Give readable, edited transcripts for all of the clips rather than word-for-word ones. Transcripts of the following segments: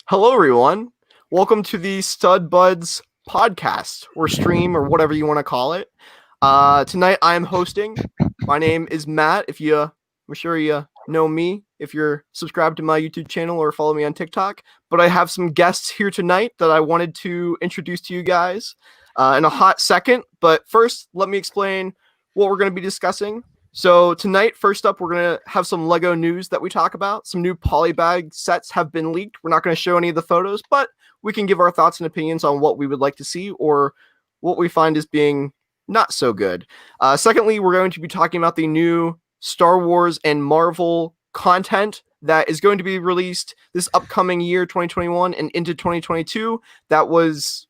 Hello, everyone. Welcome to the Stud Buds podcast or stream or whatever you want to call it. Tonight I am hosting. My name is Matt. I'm sure you know me if you're subscribed to my YouTube channel or follow me on TikTok. But I have some guests here tonight that I wanted to introduce to you guys in a hot second. But first, let me explain what we're going to be discussing. So tonight, first up, we're going to have some Lego news that we talk about. Some new Polybag sets have been leaked. We're not going to show any of the photos, but we can give our thoughts and opinions on what we would like to see or what we find as being not so good. Secondly, we're going to be talking about the new Star Wars and Marvel content that is going to be released this upcoming year, 2021, and into 2022. That was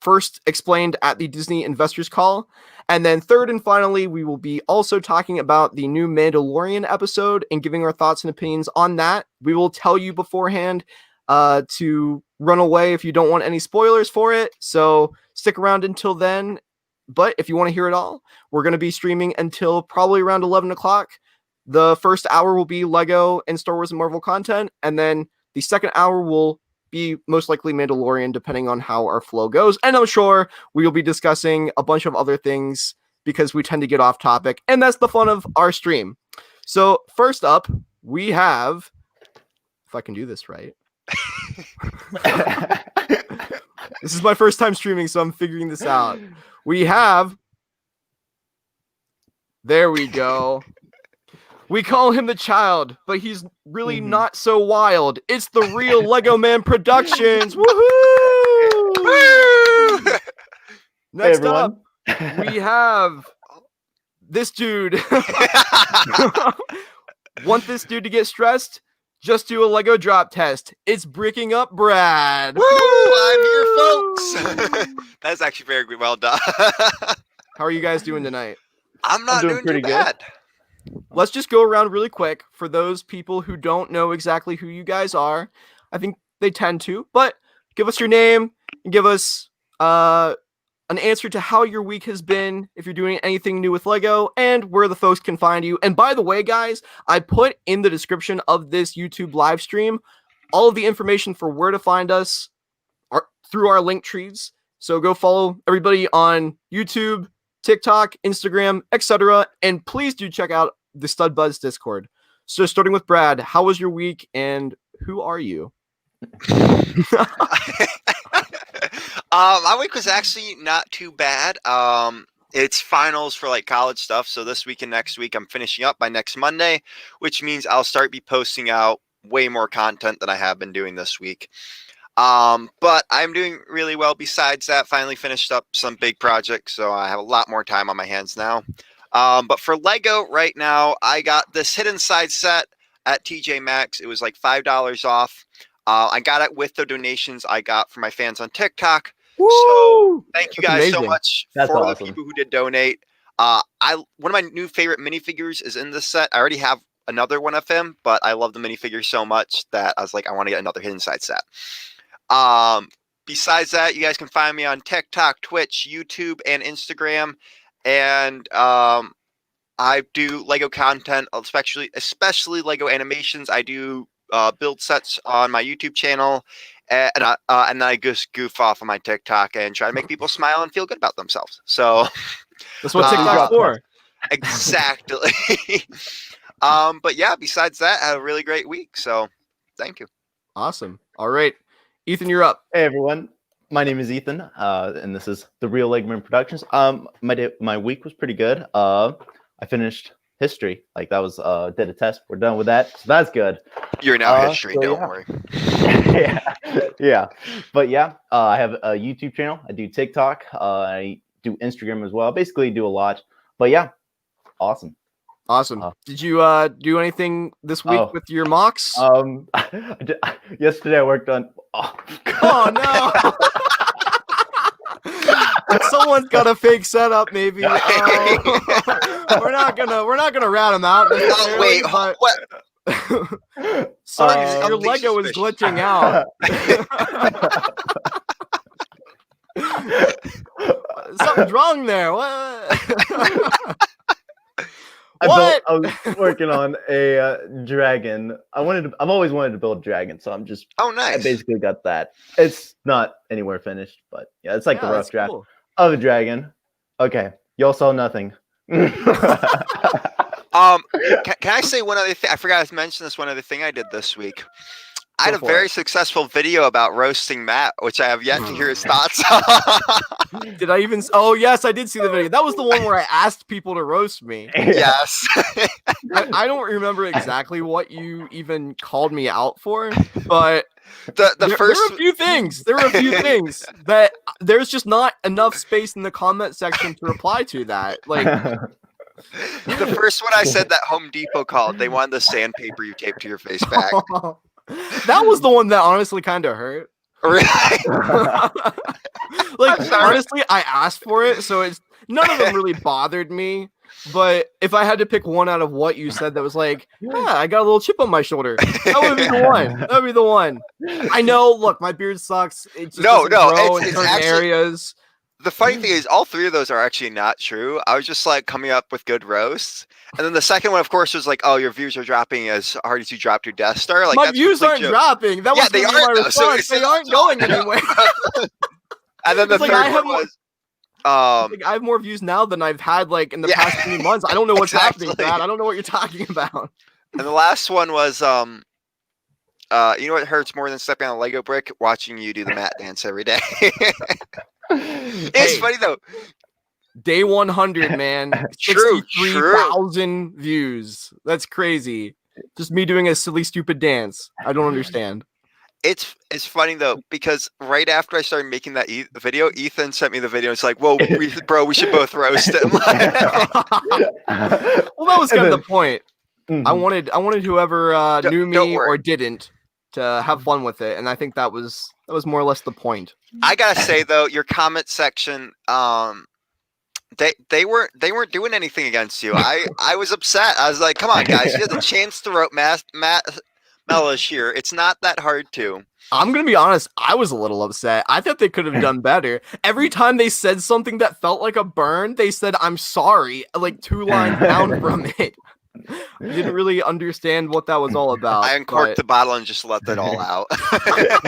first explained at the Disney Investors Call. And then third and finally, we will be also talking about the new Mandalorian episode and giving our thoughts and opinions on that. We will tell you beforehand to run away if you don't want any spoilers for it. So stick around until then. But if you want to hear it all, we're going to be streaming until probably around 11 o'clock. The first hour will be Lego and Star Wars and Marvel content. And then the second hour will be most likely Mandalorian, depending on how our flow goes. And I'm sure we will be discussing a bunch of other things because we tend to get off topic, and that's the fun of our stream. So first up, we have, if I can do this right. This is my first time streaming, so I'm figuring this out. We have, there we go. We call him the child, but he's really not so wild. It's the real Lego Man Productions. Woohoo! Woo! Next up, we have this dude. Want this dude to get stressed? Just do a Lego drop test. It's bricking up Brad. Woo! I'm here, folks. That's actually very well done. How are you guys doing tonight? I'm not doing pretty too bad. Let's just go around really quick for those people who don't know exactly who you guys are. I think they tend to, but give us your name and give us an answer to how your week has been, if you're doing anything new with Lego, and where the folks can find you. And by the way, guys, I put in the description of this YouTube live stream all of the information for where to find us through our link trees. So go follow everybody on YouTube, TikTok, Instagram, etc. And please do check out the Stud Buds Discord. So starting with Brad, how was your week and who are you? My week was actually not too bad. It's finals for like college stuff. So this week and next week, I'm finishing up by next Monday, which means I'll start be posting out way more content than I have been doing this week. But I'm doing really well. Besides that, finally finished up some big projects, so I have a lot more time on my hands now. But for Lego right now, I got this Hidden Side set at TJ Maxx. It was like $5 off. I got it with the donations I got from my fans on TikTok. Woo! So thank you That's guys so amazing. much That's for awesome. the people who did donate. One of my new favorite minifigures is in this set. I already have another one of him, but I love the minifigure so much that I was like, I want to get another Hidden Side set. Besides that, you guys can find me on TikTok, Twitch, YouTube, and Instagram. And I do Lego content, especially Lego animations. I do build sets on my YouTube channel, and then I just goof off on my TikTok and try to make people smile and feel good about themselves. So That's what TikTok's for. exactly. But yeah, besides that, I had a really great week. So thank you. Awesome. All right. Ethan, you're up. Hey everyone, my name is Ethan, and this is the Real Lego Man Productions. My week was pretty good. I finished history, like that was did a test. We're done with that, so that's good. You're now history. so Don't yeah. worry. yeah. But yeah, I have a YouTube channel. I do TikTok. I do Instagram as well. Basically, do a lot. But yeah, awesome. Awesome. Did you do anything this week with your mocks? Yesterday I worked on. Oh no! Someone's got a fake setup, maybe. We're not gonna rat him out. Oh, wait, but... what? Sorry, your something Lego is suspicious. glitching out. Something's wrong there. What? What? I was working on a dragon. I've always wanted to build a dragon, so Oh, I nice. basically got that. It's not anywhere finished, but yeah, it's like the Yeah, rough that's draft cool. of a dragon. Okay, y'all saw nothing. Can I say one other thing? I forgot to mention this one other thing I did this week. I had Go a for very it. successful video about roasting Matt, which I have yet to hear his thoughts on. Did I even? Oh, yes, I did see the video. That was the one where I asked people to roast me. Yes. I don't remember exactly what you even called me out for, but the first there were a few things. There were a few things that there's just not enough space in the comment section to reply to that. Like, the first one I said that Home Depot called. They wanted the sandpaper you taped to your face back. that was the one that honestly kind of hurt. Really? Like, I'm sorry. honestly, I asked for it, so it's none of them really bothered me. But if I had to pick one out of what you said that was like, I got a little chip on my shoulder, that would be the one. That would be the one. I know. Look, my beard sucks. It just doesn't grow in certain areas. The funny thing is, all three of those are actually not true. I was just like coming up with good roasts. And then the second one, of course, was like, oh, your views are dropping as hard as you dropped your Death Star. Like, my that's views aren't joke. dropping. That was they gonna be my aren't, though, response. so They aren't going anywhere. And then the It's like, third one was, like, I have more views now than I've had like in the past 3 months. I don't know what's happening, Brad. I don't know what you're talking about. and the last one was, you know what hurts more than stepping on a Lego brick? Watching you do the mat dance every day. It's funny though. Day 100, man. True. 63,000 views. That's crazy. Just me doing a silly, stupid dance. I don't understand. It's funny though, because right after I started making that video, Ethan sent me the video. It's like, whoa, we should both roast him. Well, that was kind of the point. Mhm. I wanted whoever knew don't me worry. or didn't to have fun with it, and I think that was more or less the point. I gotta say though, your comment section, they weren't doing anything against you. I was upset. I was like, come on, guys, you had the chance to roast Matt Mellish here. It's not that hard to. I'm gonna be honest, I was a little upset. I thought they could have done better. Every time they said something that felt like a burn, they said, I'm sorry, like 2 lines down from it. I didn't really understand what that was all about. I uncorked the bottle and just let that all out.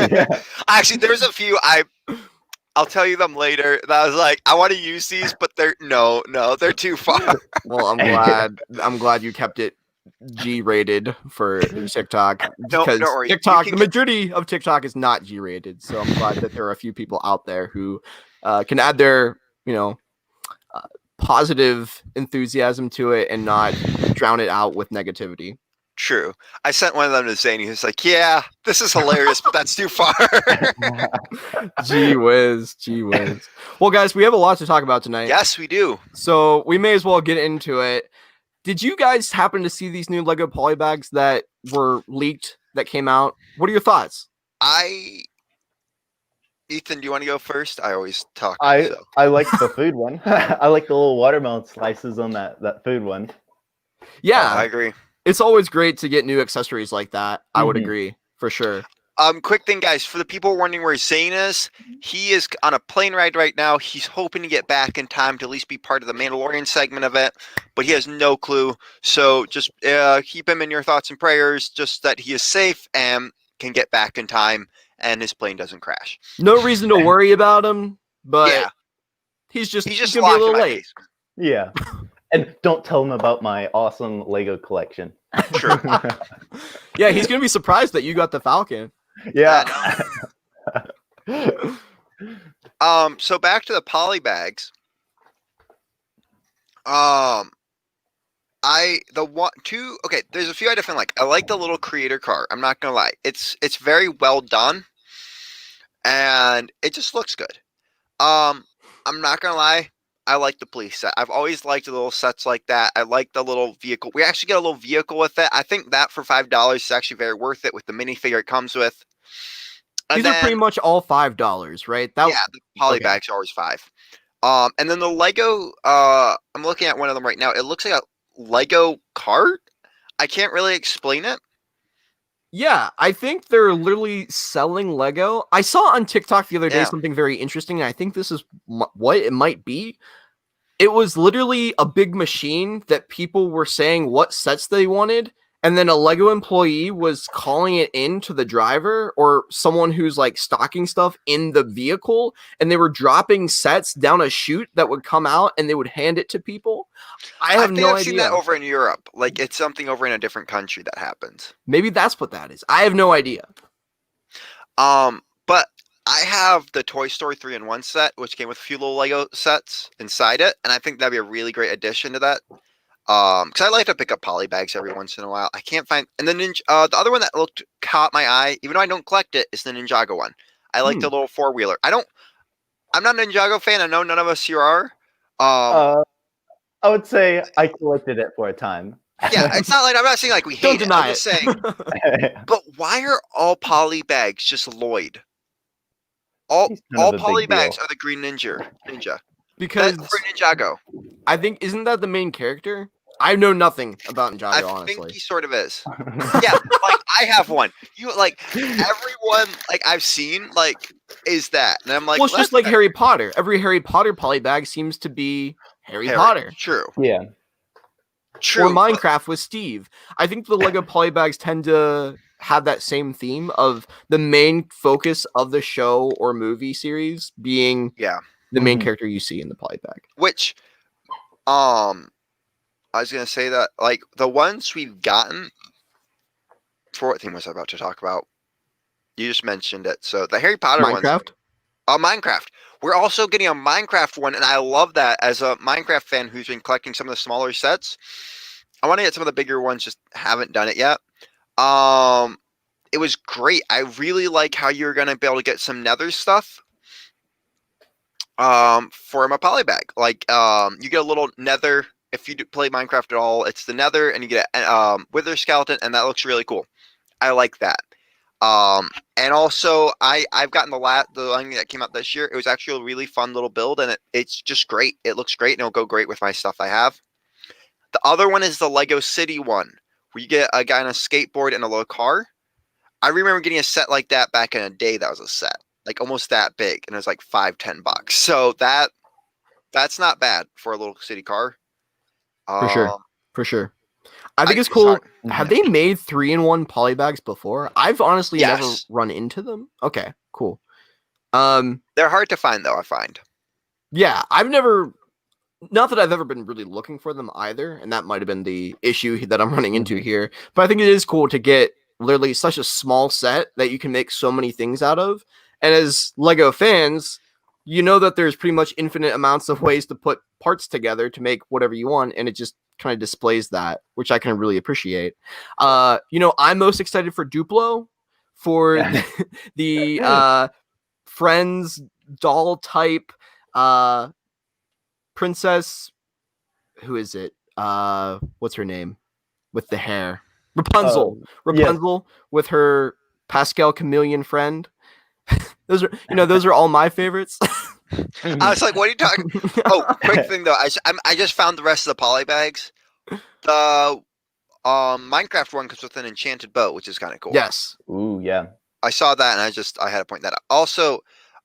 Yeah. Actually, there's a few I'll tell you them later. That I was like, I want to use these, but they're they're too far. Well, I'm glad you kept it G-rated for TikTok, Don't because worry. TikTok, the majority of TikTok is not G-rated. So I'm glad that there are a few people out there who can add their, positive enthusiasm to it and not drown it out with negativity. True. I sent one of them to Zayn. He was like, yeah, this is hilarious, but that's too far. Gee whiz. Well, guys, we have a lot to talk about tonight. Yes, we do. So we may as well get into it. Did you guys happen to see these new Lego Polybags that were leaked that came out? What are your thoughts? Ethan, do you want to go first? I always talk. I like the food one. I like the little watermelon slices on that food one. Yeah, I agree. It's always great to get new accessories like that. I would Mhm. agree, for sure. Quick thing, guys, for the people wondering where Zayn is, he is on a plane ride right now. He's hoping to get back in time to at least be part of the Mandalorian segment of it, but he has no clue. So just keep him in your thoughts and prayers, just that he is safe and can get back in time and his plane doesn't crash. No reason to worry about him, but Yeah, he's just he's just gonna be a locked in little my late. basement. Yeah. And don't tell him about my awesome Lego collection. True. Yeah, he's gonna be surprised that you got the Falcon. Yeah. So back to the polybags. There's a few I definitely like. I like the little creator car. I'm not gonna lie. It's very well done. And it just looks good. I'm not gonna lie. I like the police set. I've always liked the little sets like that. I like the little vehicle. We actually get a little vehicle with it. I think that for $5 is actually very worth it with the minifigure it comes with. And These are pretty much all $5, right? the polybags are always $5. And then the Lego, I'm looking at one of them right now. It looks like a Lego cart. I can't really explain it. Yeah, I think they're literally selling Lego. I saw on TikTok the other day Yeah. something very interesting, and I think this is what it might be. It was literally a big machine that people were saying what sets they wanted, and then a Lego employee was calling it in to the driver or someone who's like stocking stuff in the vehicle, and they were dropping sets down a chute that would come out and they would hand it to people. I I have think no I've seen that idea. over in Europe. Like it's something over in a different country that happens. Maybe that's what that is. I have no idea. But I have the Toy Story 3-in-1 set, which came with a few little Lego sets inside it, and I think that'd be a really great addition to that. Because I like to pick up polybags every once in a while. I can't find, and then the other one that caught my eye, even though I don't collect it, is the Ninjago one. I like the little 4-wheeler. I'm not a Ninjago fan. I know none of us here are. I would say I collected it for a time. Yeah, it's not like I'm not saying like we hate Don't it. deny I'm just it. saying. But why are all polybags just Lloyd? All He's kind of a big polybags deal. are the Green Ninja. Because For Ninjago. I think isn't that the main character? I know nothing about Ninjago, I honestly. think he sort of is. Yeah, like I have one. You like everyone like I've seen like is that, and I'm like, Well, it's just that's like Harry Potter. Every Harry Potter polybag seems to be Harry Potter. True. Yeah. True. Or Minecraft with Steve. I think the Lego polybags tend to have that same theme of the main focus of the show or movie series being the main character you see in the polybag. Which, I was gonna say that like the ones we've gotten. For what thing was I about to talk about? You just mentioned it. So the Harry Potter ones. Minecraft. Minecraft. We're also getting a Minecraft one, and I love that as a Minecraft fan who's been collecting some of the smaller sets. I want to get some of the bigger ones, just haven't done it yet. It was great. I really like how you're gonna be able to get some Nether stuff. For my polybag, like you get a little Nether if you play Minecraft at all. It's the Nether, and you get a Wither skeleton, and that looks really cool. I like that. And also I've gotten the one that came out this year. It was actually a really fun little build, and it's just great. It looks great, and it'll go great with my stuff I have. The other one is the Lego City one, where you get a guy on a skateboard and a little car. I remember getting a set like that back in a day. That was a set, like almost that big, and it was like $5-10. So that's not bad for a little city car. For sure. I think it's cool. Have they made 3-in-1 polybags before? I've honestly never run into them. Okay, cool. They're hard to find though, I find. Yeah, not that I've ever been really looking for them either, and that might have been the issue that I'm running into here. But I think it is cool to get literally such a small set that you can make so many things out of. And as Lego fans, you know that there's pretty much infinite amounts of ways to put parts together to make whatever you want, and it just kind of displays that, which I can really appreciate. I'm most excited for Duplo, for the Friends doll type princess. Who is it? What's her name? With the hair. Rapunzel. Rapunzel with her Pascal chameleon friend. Those are all my favorites. I was like, what are you talking? Oh, quick thing though. I just found the rest of the polybags. The Minecraft one comes with an enchanted boat, which is kind of cool. Yes. Ooh, yeah. I saw that, and I had to point that out. Also,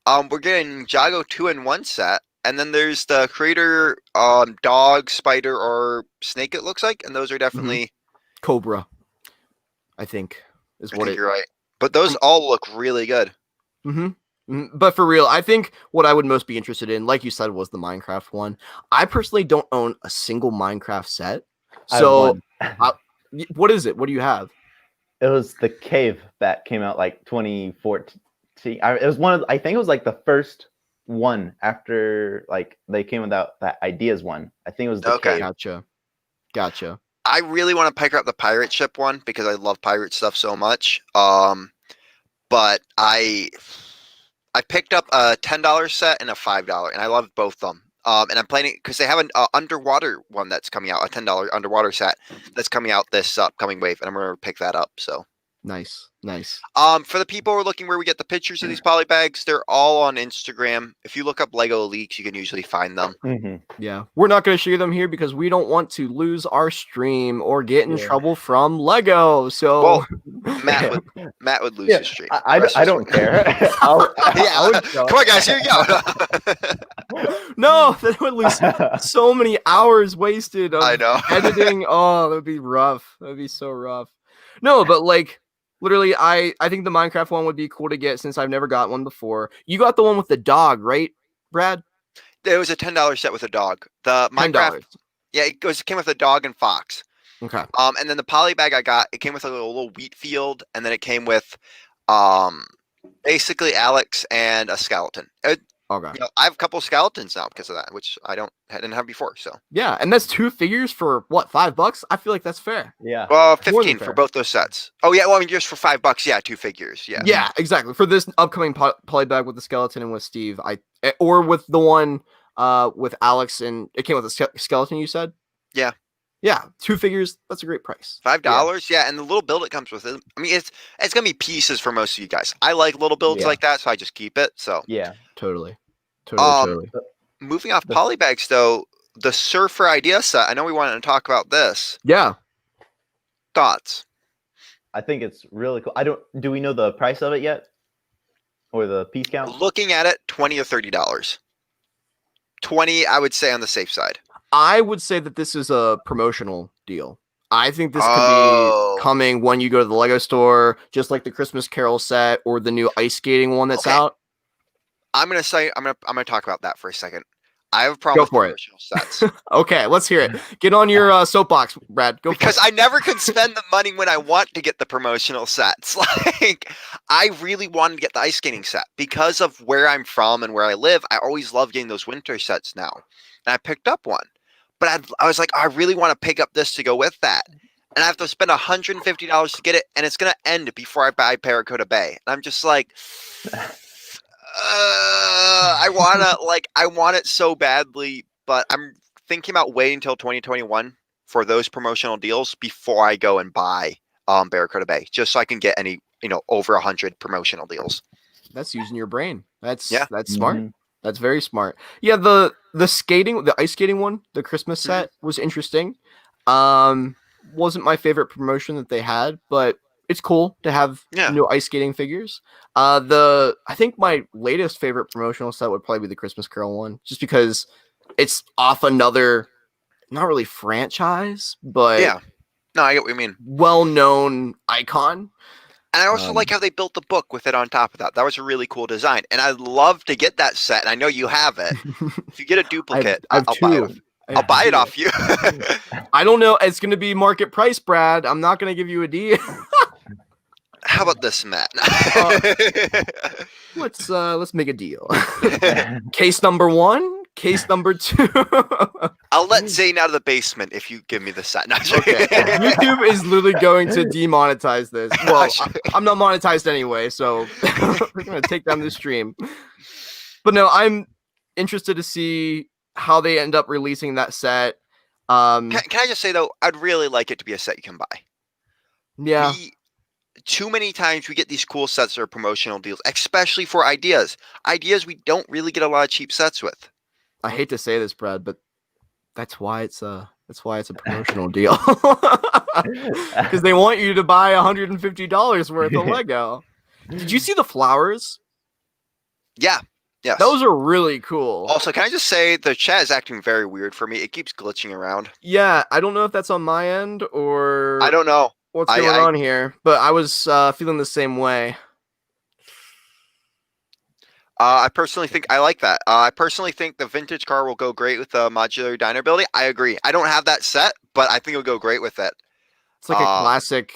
we're getting Ninjago 2-in-1 set, and then there's the creator dog, spider, or snake. It looks like, and those are definitely Cobra. I think is what you're right. But those all look really good. But for real, I think what I would most be interested in, like you said, was the Minecraft one. I personally don't own a single Minecraft set. So, what is it? What do you have? It was the cave that came out like 2014. It was I think it was like the first one after like they came with that ideas one. I think it was the cave. Gotcha. I really want to pick up the pirate ship one because I love pirate stuff so much. But I picked up a $10 set and a $5, and I love both of them. And I'm planning because they have an underwater one that's coming out, a $10 underwater set that's coming out this upcoming wave, and I'm gonna pick that up. So Nice. For the people who are looking where we get the pictures of these polybags, they're all on Instagram. If you look up Lego Leaks, you can usually find them. Yeah, we're not going to show you them here because we don't want to lose our stream or get in trouble from Lego. So Matt would lose his stream. I don't care. Come on, guys, here you go. No, that would lose so many hours wasted of I know. editing. Oh, that would be rough. That would be so rough. No, but like literally, I think the Minecraft one would be cool to get since I've never got one before. You got the one with the dog, right, Brad? It was a $10 set with a dog. The Minecraft, it came with a dog and fox. Okay. And then the polybag I got, it came with a little wheat field, and then it came with, basically Alex and a skeleton. Okay. I have a couple of skeletons now because of that, which I didn't have before. So yeah, and that's 2 figures for what, $5? I feel like that's fair. Yeah. Well, 15 for both those sets. Oh yeah, well I mean just for $5, yeah, 2 figures. Yeah. Yeah, exactly. For this upcoming polybag with the skeleton and with Steve, or with the one with Alex, and it came with a skeleton. You said. Yeah. Yeah, 2 figures. That's a great price. $5, yeah, and the little build it comes with it. I mean, it's gonna be pieces for most of you guys. I like little builds like that, so I just keep it. So yeah, totally. Moving off polybags though, the Surfer idea set. I know we wanted to talk about this. Yeah. Thoughts? I think it's really cool. Do we know the price of it yet, or the piece count? Looking at it, $20 or $30. 20, I would say, on the safe side. I would say that this is a promotional deal. I think this could be coming when you go to the Lego store, just like the Christmas Carol set or the new ice skating one that's out. I'm gonna talk about that for a second. I have a problem with promotional sets. Okay, let's hear it. Get on your soapbox, Brad. Go because I never could spend the money when I want to get the promotional sets. Like, I really wanted to get the ice skating set because of where I'm from and where I live. I always love getting those winter sets now, and I picked up one. But I was like, I really want to pick up this to go with that, and I have to spend $150 to get it, and it's gonna end before I buy Barracuda Bay. And I'm just like. I want it so badly, but I'm thinking about waiting until 2021 for those promotional deals before I go and buy Barracuda Bay, just so I can get any over 100 promotional deals. That's using your brain. That's smart. Mm-hmm. That's very smart. Yeah, the ice skating one, the Christmas set was interesting. Wasn't my favorite promotion that they had, but it's cool to have new ice skating figures. I think my latest favorite promotional set would probably be the Christmas Carol one, just because it's off another, not really franchise, but I get what you mean. Well-known icon. And I also like how they built the book with it on top of that. That was a really cool design, and I'd love to get that set. And I know you have it. If you get a duplicate, I'll buy it off you. I don't know. It's going to be market price, Brad. I'm not going to give you a deal. How about this, Matt? Let's make a deal. Case number 1, case number 2. I'll let Zayn out of the basement if you give me the set. No, okay. YouTube is literally going to demonetize this. Well, I'm not monetized anyway, so we're going to take down the stream. But no, I'm interested to see how they end up releasing that set. Can I just say though, I'd really like it to be a set you can buy. Yeah. Too many times we get these cool sets that are promotional deals, especially for ideas we don't really get a lot of cheap sets with. I hate to say this, Brad, but that's why it's a promotional deal. Because they want you to buy $150 worth of Lego. Did you see the flowers? Yeah. Yes. Those are really cool. Also, can I just say the chat is acting very weird for me. It keeps glitching around. Yeah, I don't know if that's on my end or I don't know what's going on here, but I was feeling the same way. I personally think I like that. I personally think the vintage car will go great with the modular diner building. I agree. I don't have that set, but I think it'll go great with it. It's like a classic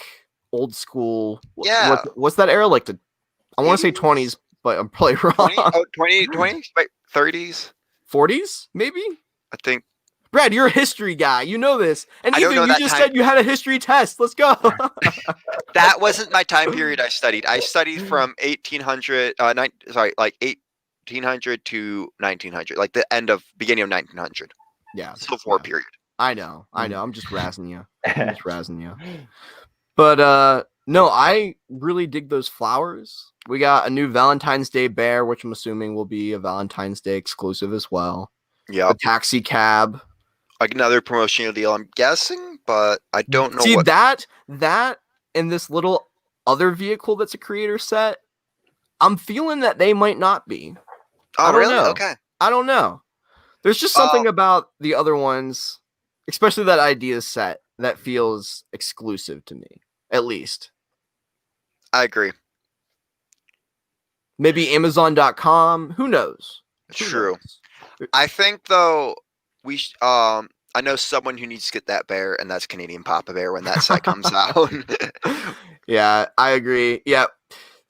old school. Yeah. What's that era like? I want to say 20s, but I'm probably wrong. 20s, 30s, 40s, maybe. I think. Brad, you're a history guy. You know this. And Ethan, you just said you had a history test. Let's go. That wasn't my time period I studied. I studied from 1800 to 1900, like the beginning of 1900. Yeah. Civil War period. I know. I'm just razzing you. But No, I really dig those flowers. We got a new Valentine's Day bear, which I'm assuming will be a Valentine's Day exclusive as well. Yeah. A taxi cab. Like another promotional deal, I'm guessing, but I don't know See, what. that and this little other vehicle that's a creator set, I'm feeling that they might not be. Oh, I don't really? know. Okay. I don't know. There's just something about the other ones, especially that idea set, that feels exclusive to me, at least. I agree. Maybe Amazon.com. Who knows? True. Knows? I think though I know someone who needs to get that bear, and that's Canadian Papa Bear when that set comes out. Yeah, I agree. Yeah.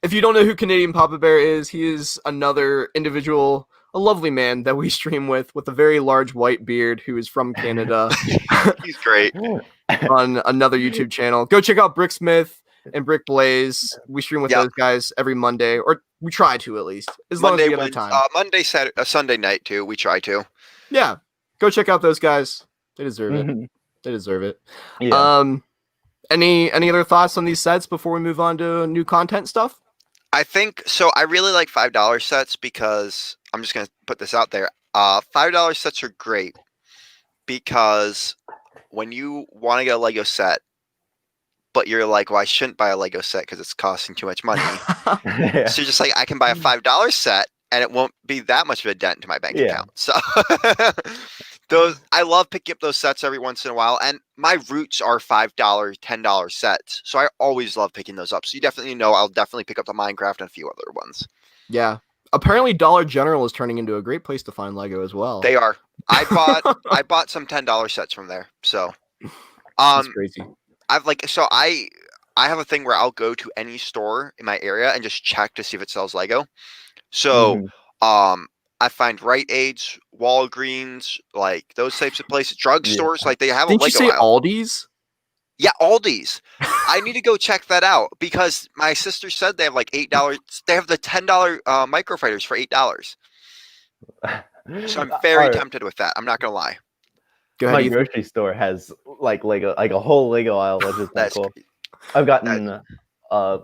If you don't know who Canadian Papa Bear is, he is another individual, a lovely man that we stream with a very large white beard who is from Canada. He's great. On another YouTube channel. Go check out Bricksmith and Brick Blaze. We stream with those guys every Monday, or we try to at least, as long as we have the time. Monday, Saturday, Sunday night too. We try to. Yeah, go check out those guys. They deserve it. They deserve it. Yeah. Any other thoughts on these sets before we move on to new content stuff? I think so. I really like $5 sets because I'm just gonna put this out there. $5 sets are great because when you want to get a Lego set, but you're like, well, I shouldn't buy a Lego set because it's costing too much money. Yeah. So you're just like, I can buy a $5 set and it won't be that much of a dent to my bank account. So I love picking up those sets every once in a while. And my roots are $5, $10 sets. So I always love picking those up. So you definitely know I'll definitely pick up the Minecraft and a few other ones. Yeah. Apparently Dollar General is turning into a great place to find Lego as well. They are. I bought some $10 sets from there. So that's crazy. I have a thing where I'll go to any store in my area and just check to see if it sells Lego. So I find Rite Aids, Walgreens, like those types of places, drugstores, like they have a Lego aisle. Didn't you say aisle. Aldi's? Yeah, Aldi's. I need to go check that out because my sister said they have like $8. They have the $10 microfighters for $8. So I'm very tempted with that. I'm not gonna lie. Go ahead, my grocery store has like Lego, like a whole Lego aisle, which is that's cool. I've gotten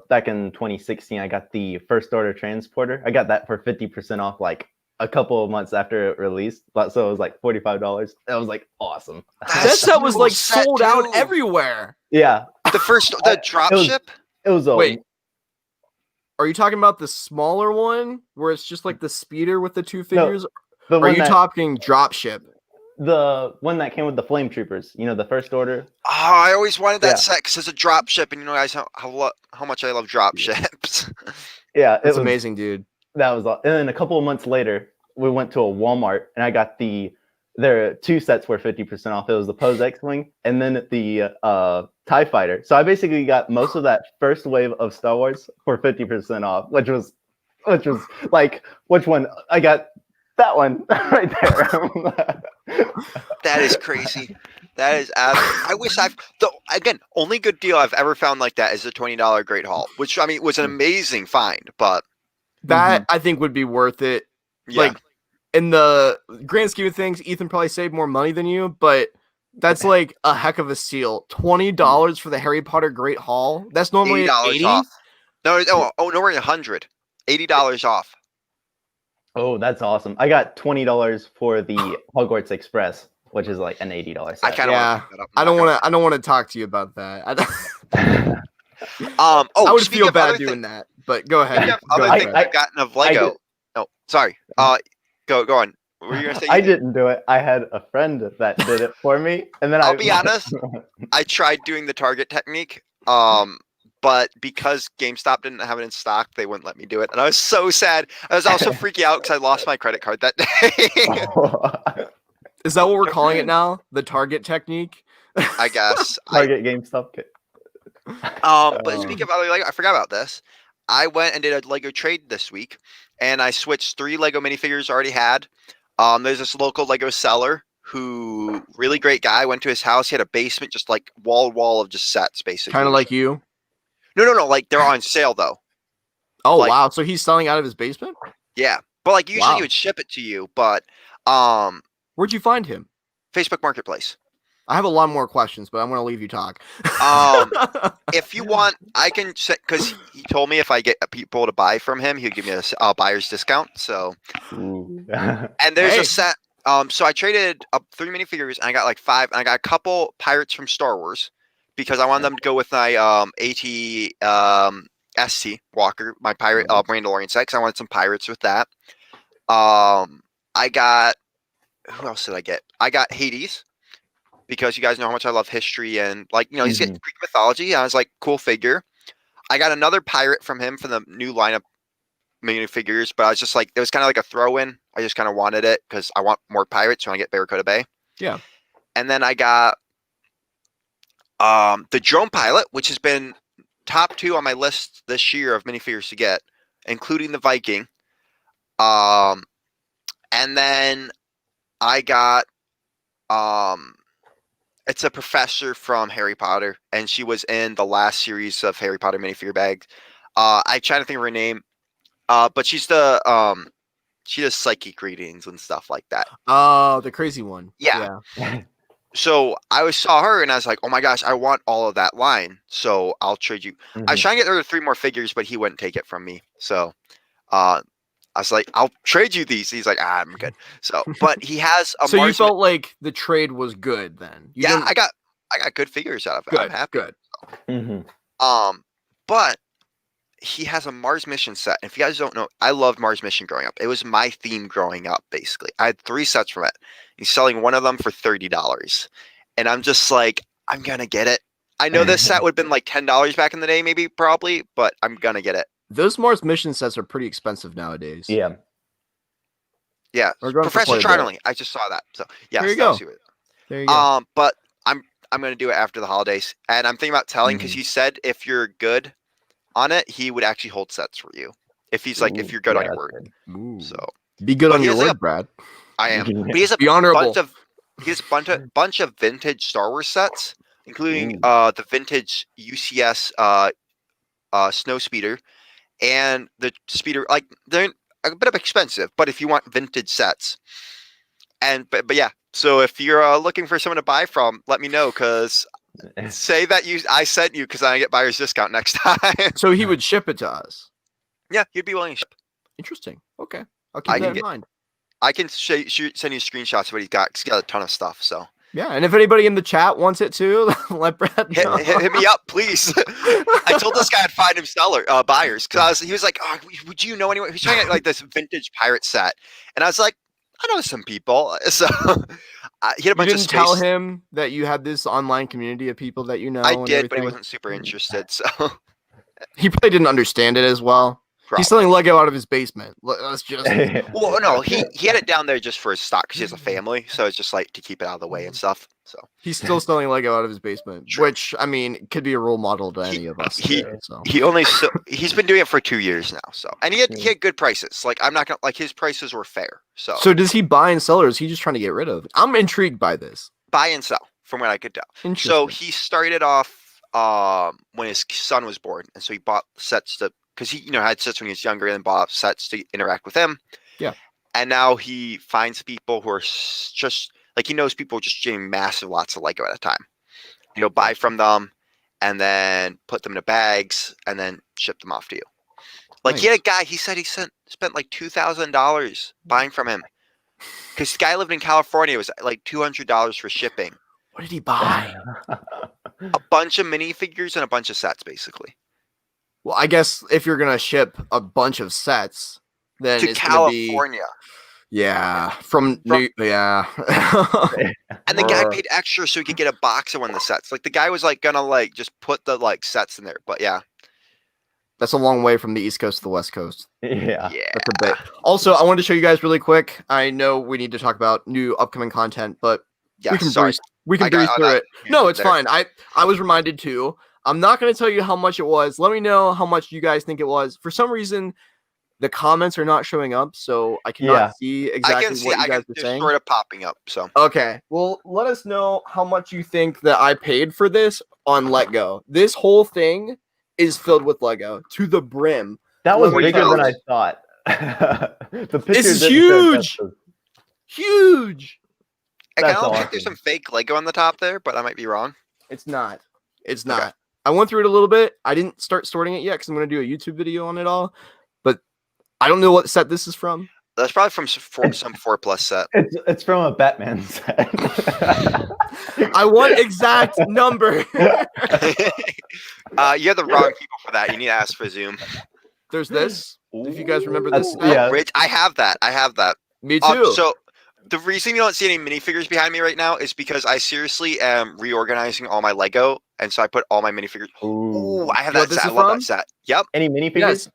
back in 2016. I got the first order transporter. I got that for 50% off, like a couple of months after it released. But so it was like $45. That was like awesome. That set was like sold out everywhere. Yeah, the drop ship. It was wait. Are you talking about the smaller one where it's just like the speeder with the two figures? No, are you talking drop ship? The one that came with the flame troopers, you know, the first order. Oh, I always wanted that set because it's a drop ship, and you know guys how much I love drop ships. Yeah, it's amazing, dude. That was, and then a couple of months later, we went to a Walmart, and I got there two sets were 50% off. It was the Pose X-Wing, and then the TIE Fighter. So I basically got most of that first wave of Star Wars for 50% off, which was like, which one? I got that one right there. That is crazy. That is I wish only good deal I've ever found like that is the $20 Great Haul, which I mean was an amazing find, but that I think would be worth it. Yeah. Like in the grand scheme of things, Ethan probably saved more money than you, but that's like a heck of a steal. $20 for the Harry Potter Great Haul. That's normally $80 off. No, we're at $100. $80 off. Oh, that's awesome! I got $20 for the Hogwarts Express, which is like an $80 set. I kind of want to pick that up. I don't want to talk to you about that. I would feel bad doing that, but go ahead. I've gotten of Lego. No, sorry. Go on. What were you gonna say? I didn't do it. I had a friend that did it for me, and then I'll be honest. I tried doing the Target technique. But because GameStop didn't have it in stock, they wouldn't let me do it. And I was so sad. I was also freaking out because I lost my credit card that day. Is that what we're calling it now? The Target technique? I guess. Target GameStop kit. But speaking of other Lego, I forgot about this. I went and did a Lego trade this week, and I switched 3 Lego minifigures I already had. There's this local Lego seller who, really great guy, went to his house. He had a basement, just like wall of just sets, basically. Kind of like you? No. Like they're on sale though. Oh wow! So he's selling out of his basement? Yeah, but like usually he would ship it to you. But where'd you find him? Facebook Marketplace. I have a lot more questions, but I'm going to leave you talk. If you want, I can set, because he told me if I get people to buy from him, he'll give me a buyer's discount. So, and there's a set. So I traded up 3 minifigures, and I got like 5, and I got a couple pirates from Star Wars because I wanted them to go with my ST Walker, my pirate Mandalorian set, because I wanted some pirates with that. I got, who else did I get? I got Hades, because you guys know how much I love history and, like, you know, he's getting Greek mythology. I was like, cool figure. I got another pirate from him for the new lineup minifigures, but I was just like, it was kind of like a throw-in. I just kind of wanted it because I want more pirates when I get Barracuda Bay. Yeah. And then I got the drone pilot, which has been top 2 on my list this year of minifigures to get, including the Viking. And then I got it's a professor from Harry Potter, and she was in the last series of Harry Potter minifigure bags. I try to think of her name, but she does psychic readings and stuff like that. Oh, the crazy one. Yeah. So I saw her, and I was like, oh my gosh, I want all of that line, so I'll trade you. I was trying to get her 3 more figures, but he wouldn't take it from me. So I was like, I'll trade you these. He's like, I'm good. So, but he has a. So you felt like the trade was good then? I got good figures out of it. Good, I'm happy. Good. But he has a Mars Mission set. If you guys don't know, I loved Mars Mission growing up. It was my theme growing up, basically. I had 3 sets from it. He's selling one of them for $30. And I'm just like, I'm going to get it. I know this set would have been like $10 back in the day, maybe, probably, but I'm going to get it. Those Mars Mission sets are pretty expensive nowadays. Yeah. Yeah. Professor Charnley. I just saw that. So, yeah. There you go. There you go. But I'm going to do it after the holidays. And I'm thinking about telling, because he said if you're good on it, he would actually hold sets for you. If he's like, if you're good on your word. So be good on your word, Brad. I am. But he has be honorable. bunch of vintage Star Wars sets, including the vintage UCS snow speeder and the speeder. Like, they're a bit of expensive, but if you want vintage sets, and but yeah. So if you're looking for someone to buy from, let me know, because say that I sent you, because I get buyer's discount next time. So he would ship it to us. Yeah, he'd be willing to ship. Interesting. Okay, I'll keep that in mind. I can send you screenshots of what he's got. He's got a ton of stuff. So yeah, and if anybody in the chat wants it too, let Brad know. Hit me up, please. I told this guy I'd find him buyers, because he was like, "Oh, would you know anyone?" He's trying to get like this vintage pirate set, and I was like, "I know some people." So he had a bunch of space. You didn't tell him that you had this online community of people that you know. I did, but he wasn't super interested. So he probably didn't understand it as well. Probably. He's selling Lego out of his basement. Let's just. Well, no, he had it down there just for his stock, because he has a family, so it's just like to keep it out of the way and stuff. So he's still selling Lego out of his basement, which I mean could be a role model to any of us. He's been doing it for 2 years now. So, and he had good prices. Like, I'm not gonna, like, his prices were fair. So does he buy and sell, or is he just trying to get rid of? I'm intrigued by this. Buy and sell, from what I could tell. So he started off when his son was born, and so he bought sets because he had sets when he was younger, and bought sets to interact with him. Yeah. And now he finds people who are just like, he knows people just getting massive lots of Lego at a time. Buy from them and then put them in bags and then ship them off to you. Like, nice. He had a guy, he said he spent like $2,000 buying from him, because the guy lived in California. It was like $200 for shipping. What did he buy? A bunch of minifigures and a bunch of sets, basically. Well, I guess if you're gonna ship a bunch of sets, then to it's California. From yeah. And the guy paid extra so he could get a box of one of the sets. Like, the guy was like gonna like just put the like sets in there, but yeah. That's a long way from the East Coast to the West Coast. Yeah. That's a bit. Also, I wanted to show you guys really quick. I know we need to talk about new upcoming content, but we can breeze through it. No, it's fine. I was reminded too. I'm not going to tell you how much it was. Let me know how much you guys think it was. For some reason, the comments are not showing up, so I cannot see exactly what you guys are saying. Sort of popping up. So okay, well, let us know how much you think that I paid for this on Lego. This whole thing is filled with Lego to the brim. That was bigger than I thought. This is huge. Huge. I kind That's of think there's awesome. some fake Lego on the top there, but I might be wrong. It's not. It's Okay. not. I went through it a little bit. I didn't start sorting it yet because I'm going to do a YouTube video on it all. But I don't know what set this is from. That's probably from some 4+ set. It's from a Batman set. I want exact number. You have the wrong people for that. You need to ask for Zoom. There's this. If you guys remember this. Yeah. Rich, I have that. Me too. So the reason you don't see any minifigures behind me right now is because I seriously am reorganizing all my Lego, and so I put all my minifigures. Ooh, I have You know what that this set. I is love from? that set. Yep. Any minifigures? Yes.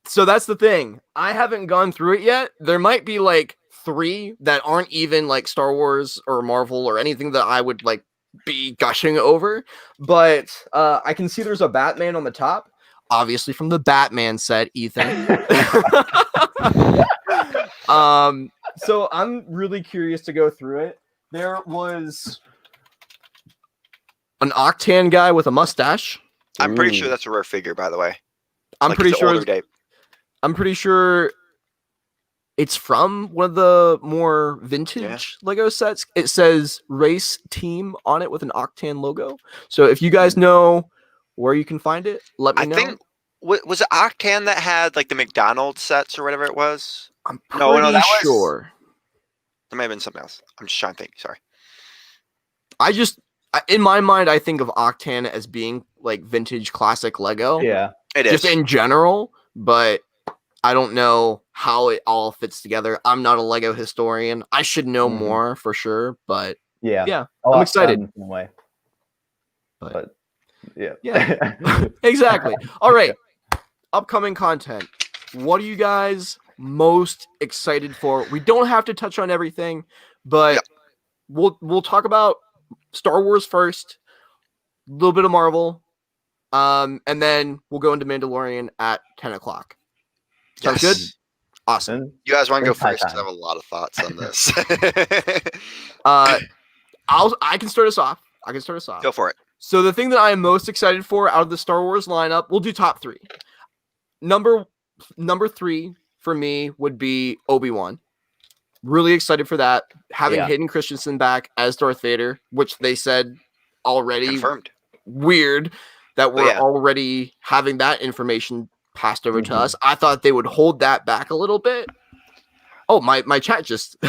So that's the thing. I haven't gone through it yet. There might be like 3 that aren't even like Star Wars or Marvel or anything that I would like be gushing over. But I can see there's a Batman on the top. Obviously from the Batman set, Ethan. So I'm really curious to go through it. There was an Octan guy with a mustache. I'm pretty sure that's a rare figure, by the way. I'm Like, pretty it's sure. older date. I'm pretty sure it's from one of the more vintage Lego sets. It says Race Team on it with an Octan logo. So if you guys know where you can find it, let me know. I think was it Octan that had like the McDonald's sets or whatever it was? I'm pretty sure. That might have been something else. I'm just trying to think. Sorry. In my mind, I think of Octan as being like vintage classic Lego. Yeah, it is. Just in general, but I don't know how it all fits together. I'm not a Lego historian. I should know more for sure, but yeah. I'm excited. In some way. But yeah. Exactly. All right. Upcoming content. What are you guys most excited for? We don't have to touch on everything, but we'll talk about Star Wars first, a little bit of Marvel, and then we'll go into Mandalorian at 10 o'clock. Sounds good? Awesome. You guys want to go It's high first? I time. have a lot of thoughts on this. I can start us off. Go for it. So the thing that I am most excited for out of the Star Wars lineup, we'll do top 3. Number 3 for me would be Obi-Wan. Really excited for that. Having Hayden Christensen back as Darth Vader, which they said already. Confirmed. Weird that we're already having that information passed over to us. I thought they would hold that back a little bit. Oh, my chat just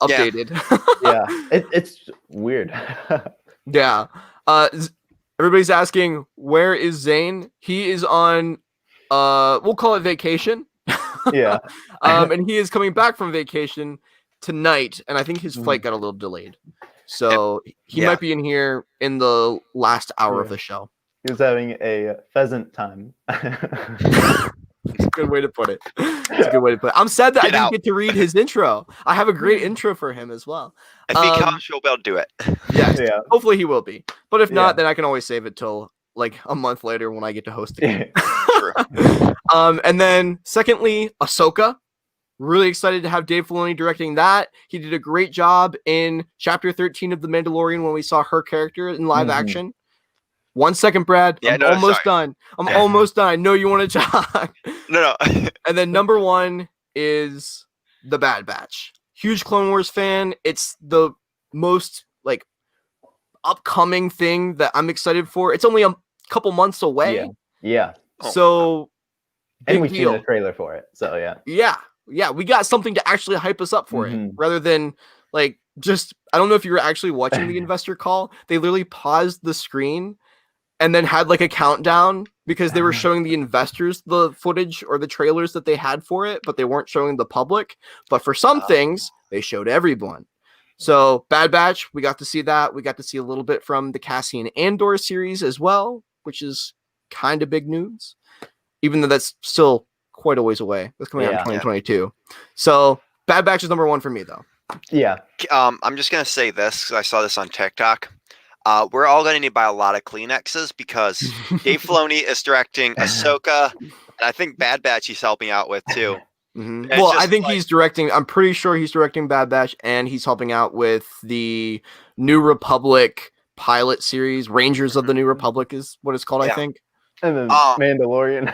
updated. Yeah, it's weird. Yeah. Everybody's asking, where is Zayn? He is on, we'll call it vacation. Yeah. And he is coming back from vacation tonight, and I think his flight got a little delayed. So he might be in here in the last hour of the show. He was having a pheasant time. It's a good way to put it. I'm sad that I didn't get to read his intro. I have a great intro for him as well. If he comes, you'll be able to do it. Yes. Yeah. Hopefully he will be. But if not, then I can always save it till like a month later when I get to host again. True. And then secondly, Ahsoka. Really excited to have Dave Filoni directing that. He did a great job in Chapter 13 of The Mandalorian when we saw her character in live action. 1 second, Brad. I'm almost done. Almost done. I know you want to talk. No. And then number 1 is The Bad Batch. Huge Clone Wars fan. It's the most like upcoming thing that I'm excited for. It's only a couple months away. Yeah. So and we've seen the trailer for it. So yeah, we got something to actually hype us up for it rather than like just I don't know if you were actually watching the investor call. They literally paused the screen and then had like a countdown because they were showing the investors the footage or the trailers that they had for it, but they weren't showing the public. But for some things, they showed everyone. So Bad Batch, we got to see that. We got to see a little bit from the Cassian Andor series as well, which is kind of big news, even though that's still quite a ways away. That's coming out in 2022. So Bad Batch is number 1 for me, though. Yeah. I'm just gonna say this because I saw this on TikTok. We're all gonna need to buy a lot of Kleenexes because Dave Filoni is directing Ahsoka, and I think Bad Batch he's helping out with too. Well, I think he's directing. I'm pretty sure he's directing Bad Batch, and he's helping out with the New Republic pilot series. Rangers of the New Republic is what it's called, I think. And then Mandalorian.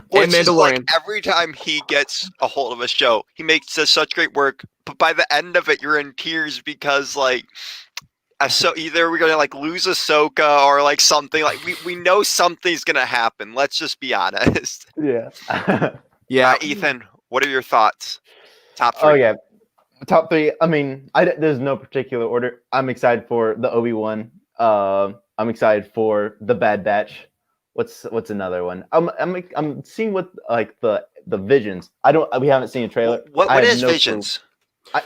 Which is like Mandalorian. every time he gets a hold of a show, he does such great work. But by the end of it, you're in tears because like, so either we're gonna like lose Ahsoka or like something. Like we know something's gonna happen. Let's just be honest. Yeah. Yeah. Ethan, what are your thoughts? Top 3. Oh yeah, top 3. I mean, there's no particular order. I'm excited for the Obi-Wan. I'm excited for the Bad Batch. What's another one? I'm seeing what like the Visions. We haven't seen a trailer. What is Visions?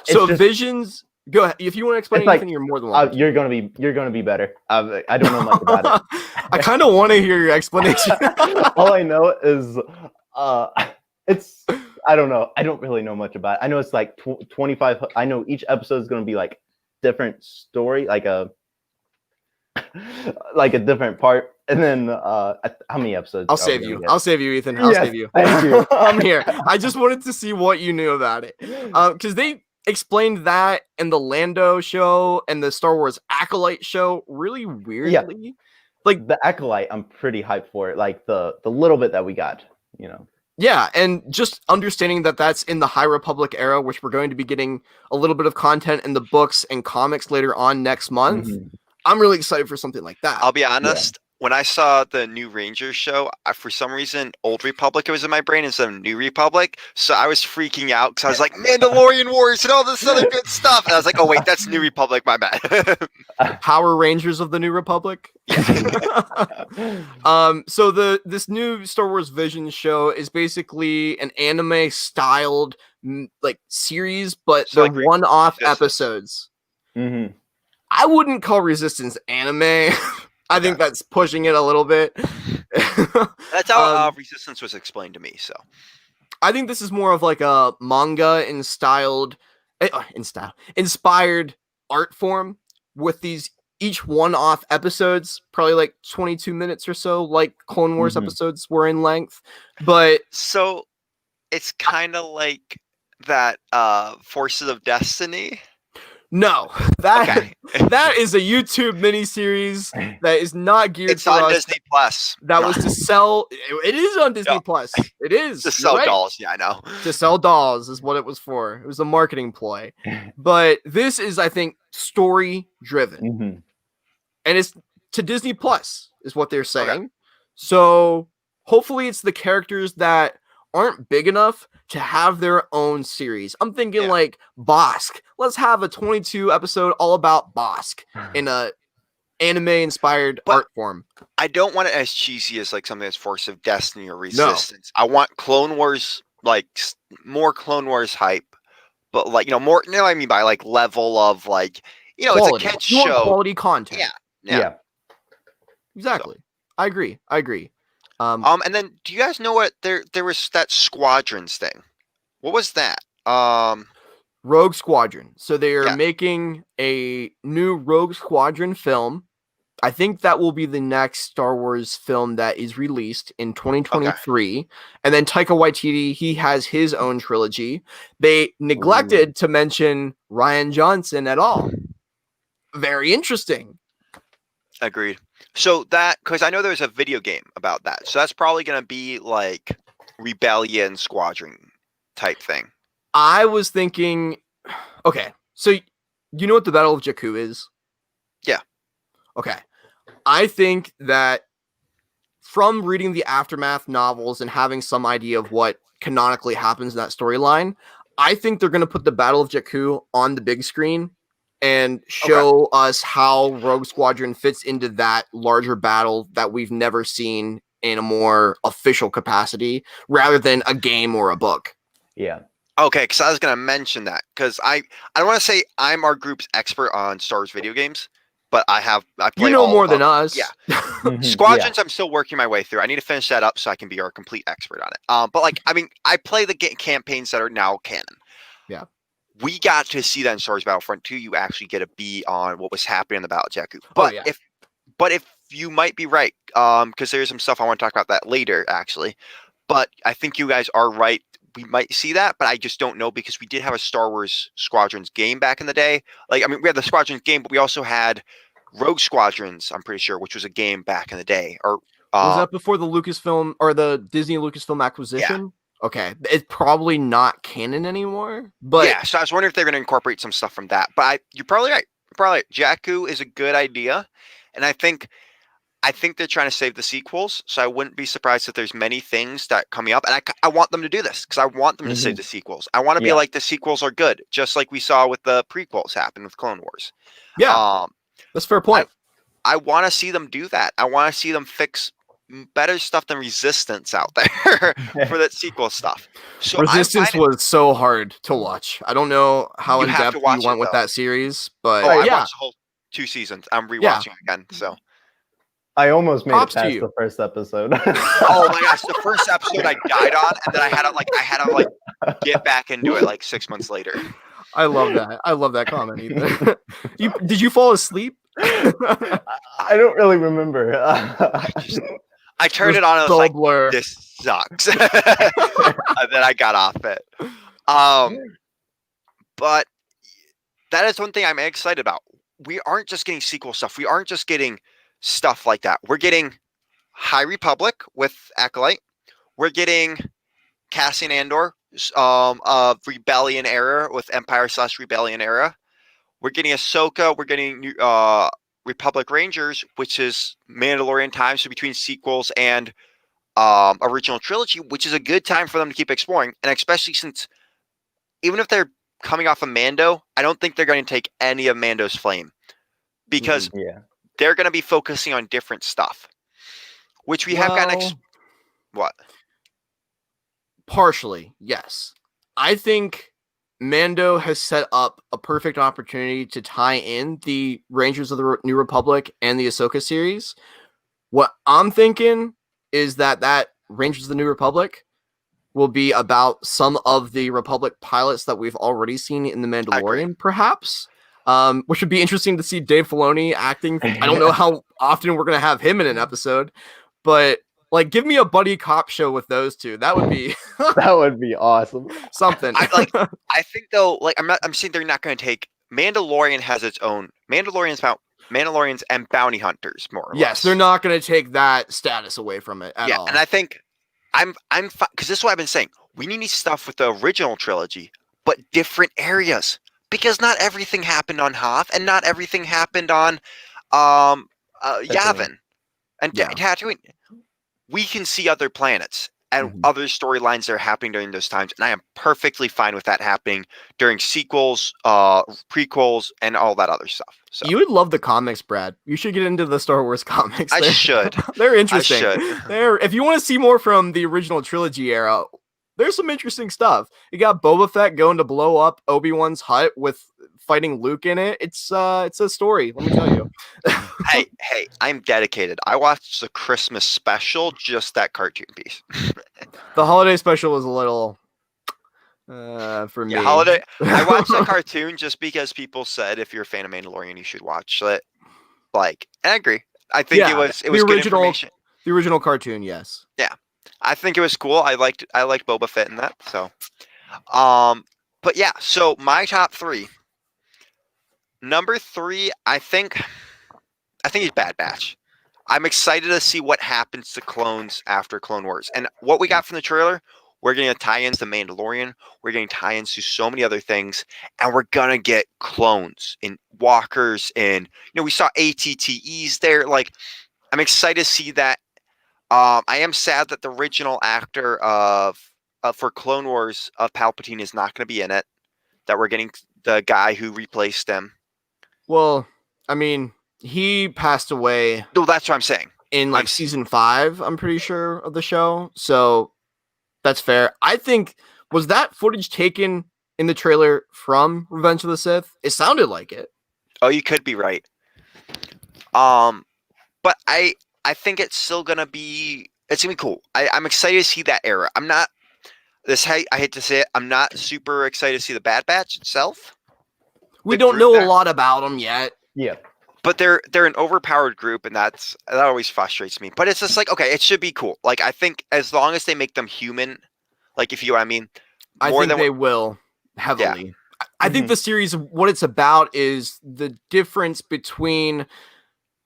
Visions. Go ahead. If you want to explain anything, you're more than welcome. You're gonna be better. I don't know much about it. I kind of want to hear your explanation. All I know is it's. I don't know. I don't really know much about it. I know it's like 25. I know each episode is gonna be like different story, like a different part. And then how many episodes? I'll save you, Ethan. I'll save you. Thank you. I'm here. I just wanted to see what you knew about it. Because they explained that in the Lando show and the Star Wars Acolyte show really weirdly. Yeah. Like the Acolyte, I'm pretty hyped for it. Like the little bit that we got, you know. Yeah, and just understanding that that's in the High Republic era, which we're going to be getting a little bit of content in the books and comics later on next month. Mm-hmm. I'm really excited for something like that. I'll be honest. Yeah. When I saw the new Rangers show, for some reason, Old Republic was in my brain instead of New Republic. So I was freaking out because I was like, Mandalorian Wars and all this other good stuff. And I was like, oh, wait, that's New Republic. My bad. Power Rangers of the New Republic. So this new Star Wars Visions show is basically an anime styled like series, but so they're like one-off episodes. Mm-hmm. I wouldn't call Resistance anime. I think that's pushing it a little bit. That's how Resistance was explained to me. So I think this is more of like a manga inspired art form with these each one-off episodes, probably like 22 minutes or so, like Clone Wars episodes were in length. But so it's kind of like that Forces of Destiny. No, that is a YouTube miniseries that is not geared it's for on us. Disney Plus. That was to sell. It is on Disney Plus. It is to sell dolls. Yeah, I know. To sell dolls is what it was for. It was a marketing ploy. But this is, I think, story driven, and it's to Disney Plus is what they're saying. Okay. So hopefully, it's the characters that aren't big enough to have their own series. I'm thinking like Bosk. Let's have a 22 episode all about Bosk in a anime inspired art form. I don't want it as cheesy as like something that's Force of Destiny or Resistance. No. I want Clone Wars, like more Clone Wars hype, but like, you know, more, you know what I mean by like level of like, you know, quality. It's a kid's show. Quality content. Yeah. Exactly. So. I agree. And then do you guys know what there was that Squadrons thing? What was that? Rogue Squadron. So they are making a new Rogue Squadron film. I think that will be the next Star Wars film that is released in 2023. Okay. And then Taika Waititi, he has his own trilogy. They neglected to mention Rian Johnson at all. Very interesting. Agreed. So that, because I know there's a video game about that. So that's probably going to be like Rebellion Squadron type thing. I was thinking, okay, so you know what the Battle of Jakku is? Yeah. Okay. I think that from reading the Aftermath novels and having some idea of what canonically happens in that storyline, I think they're going to put the Battle of Jakku on the big screen and show us how Rogue Squadron fits into that larger battle that we've never seen in a more official capacity rather than a game or a book. Yeah. Okay, because I was going to mention that because I don't want to say I'm our group's expert on Star Wars video games, but I play more than us. Yeah. Squadrons, I'm still working my way through. I need to finish that up so I can be our complete expert on it. But like, I mean, I play the campaigns that are now canon. Yeah. We got to see that in Star Wars Battlefront 2. You actually get a beat on what was happening in the Battle of Jakku. But if you might be right, because there's some stuff I want to talk about that later, actually. But I think you guys are right. We might see that, but I just don't know because we did have a Star Wars Squadrons game back in the day. Like, I mean, we had the Squadrons game, but we also had Rogue Squadrons, I'm pretty sure, which was a game back in the day. Or Was that before the Lucasfilm or the Disney Lucasfilm acquisition? Yeah. Okay, it's probably not canon anymore. But yeah, so I was wondering if they're going to incorporate some stuff from that. But you're probably right. Jakku is a good idea, and I think they're trying to save the sequels. So I wouldn't be surprised if there's many things that coming up, and I want them to do this because I want them to save the sequels. I want to be like the sequels are good, just like we saw with the prequels happen with Clone Wars. Yeah, that's a fair point. I want to see them do that. I want to see them fix better stuff than Resistance out there for that sequel stuff. So Resistance was so hard to watch. I don't know how in depth you went with that series, but I watched the whole 2 seasons. I'm rewatching again. So I almost made it past the first episode. Oh my gosh, the first episode I died on, and then I had to get back into it like 6 months later. I love that. I love that comment. Ethan. Did you fall asleep? I don't really remember. I turned it on and I was like, this sucks. And then I got off it. But that is one thing I'm excited about. We aren't just getting sequel stuff. We aren't just getting stuff like that. We're getting High Republic with Acolyte. We're getting Cassian Andor, Rebellion era with Empire/Rebellion era. We're getting Ahsoka. We're getting Republic Rangers, which is Mandalorian time, so between sequels and original trilogy, which is a good time for them to keep exploring. And especially since even if they're coming off of Mando, I don't think they're going to take any of Mando's flame because they're going to be focusing on different stuff, which we have gotten. What? Partially, yes. I think Mando has set up a perfect opportunity to tie in the Rangers of the New Republic and the Ahsoka series. What I'm thinking is that Rangers of the New Republic will be about some of the Republic pilots that we've already seen in The Mandalorian, perhaps. Which would be interesting to see Dave Filoni acting. I don't know how often we're going to have him in an episode, but like, give me a buddy cop show with those two. That would be that would be awesome. Something. I think though, like I'm saying they're not going to take Mandalorian has its own Mandalorians and bounty hunters more or less. Yes, they're not going to take that status away from it at all. And I think I'm because this is what I've been saying. We need stuff with the original trilogy, but different areas because not everything happened on Hoth and not everything happened on Yavin and Tatooine. We can see other planets and other storylines that are happening during those times, and I am perfectly fine with that happening during sequels, prequels, and all that other stuff. So you would love the comics, Brad. You should get into the Star Wars comics. I should. They're interesting. If you want to see more from the original trilogy era, there's some interesting stuff. You got Boba Fett going to blow up Obi-Wan's hut with fighting Luke in it. It's a story, let me tell you. hey, I'm dedicated. I watched the Christmas special, just that cartoon piece. The holiday special was a little for me. Holiday. I watched the cartoon just because people said if you're a fan of Mandalorian, you should watch it. Like, and I agree. I think it was the good original information. The original cartoon, yes. Yeah. I think it was cool. I liked Boba Fett in that. So but yeah, so my top 3. Number 3, I think is Bad Batch. I'm excited to see what happens to clones after Clone Wars. And what we got from the trailer, we're getting tie-ins to Mandalorian. We're getting tie-ins to so many other things. And we're going to get clones and walkers. And, we saw ATTEs there. Like, I'm excited to see that. I am sad that the original actor for Clone Wars of Palpatine is not going to be in it. That we're getting the guy who replaced him. Well, I mean, he passed away. No, that's what I'm saying. In season 5, I'm pretty sure, of the show. So that's fair. I think, was that footage taken in the trailer from Revenge of the Sith? It sounded like it. Oh, you could be right. But I think it's still gonna be cool. I'm excited to see that era. I'm not I hate to say it, I'm not super excited to see the Bad Batch itself. We don't know a lot about them yet. Yeah. But they're an overpowered group, and that always frustrates me. But it's just like, okay, it should be cool. Like, I think as long as they make them human, like, if you know what I mean. I think they will heavily. Yeah. I think the series, what it's about is the difference between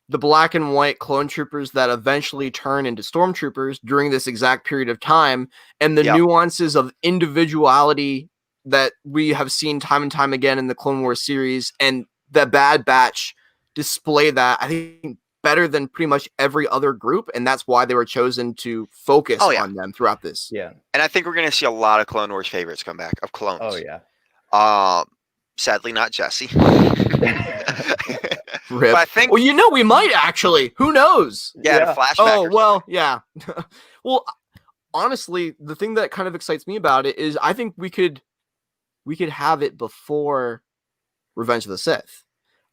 the black and white clone troopers that eventually turn into stormtroopers during this exact period of time, and the nuances of individuality that we have seen time and time again in the Clone Wars series, and the Bad Batch display that, I think, better than pretty much every other group, and that's why they were chosen to focus on them throughout this. Yeah. And I think we're going to see a lot of Clone Wars favorites come back, of clones. Oh, yeah. Sadly, not Jesse. Rip. But I think, well, we might actually. Who knows? Yeah, the flashback. Oh, well, yeah. Well, honestly, the thing that kind of excites me about it is I think we could have it before Revenge of the Sith,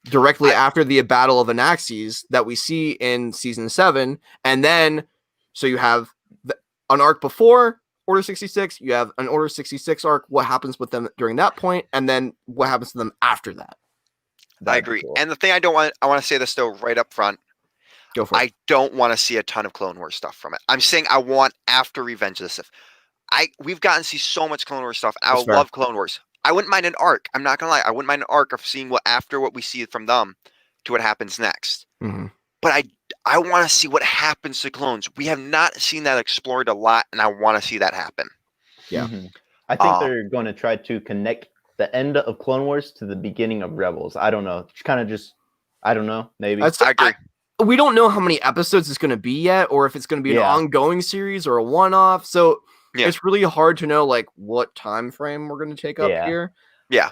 directly after the Battle of Anaxes that we see in season 7, and then so you have an arc before Order 66, you have an Order 66 arc, what happens with them during that point, and then what happens to them after that. I agree. Cool. And the thing I want to say this though right up front. Go for it. I don't want to see a ton of Clone Wars stuff from it. I'm saying I want after Revenge of the Sith. We've gotten to see so much Clone Wars stuff. I love Clone Wars. I wouldn't mind an arc. I'm not gonna lie. I wouldn't mind an arc of seeing what we see from them to what happens next. Mm-hmm. But I want to see what happens to clones. We have not seen that explored a lot, and I want to see that happen. Yeah. Mm-hmm. I think they're going to try to connect the end of Clone Wars to the beginning of Rebels. I don't know. It's kind of just, I don't know. Maybe. I agree. We don't know how many episodes it's going to be yet, or if it's going to be an ongoing series or a one-off. So it's really hard to know like what time frame we're going to take up here. Yeah.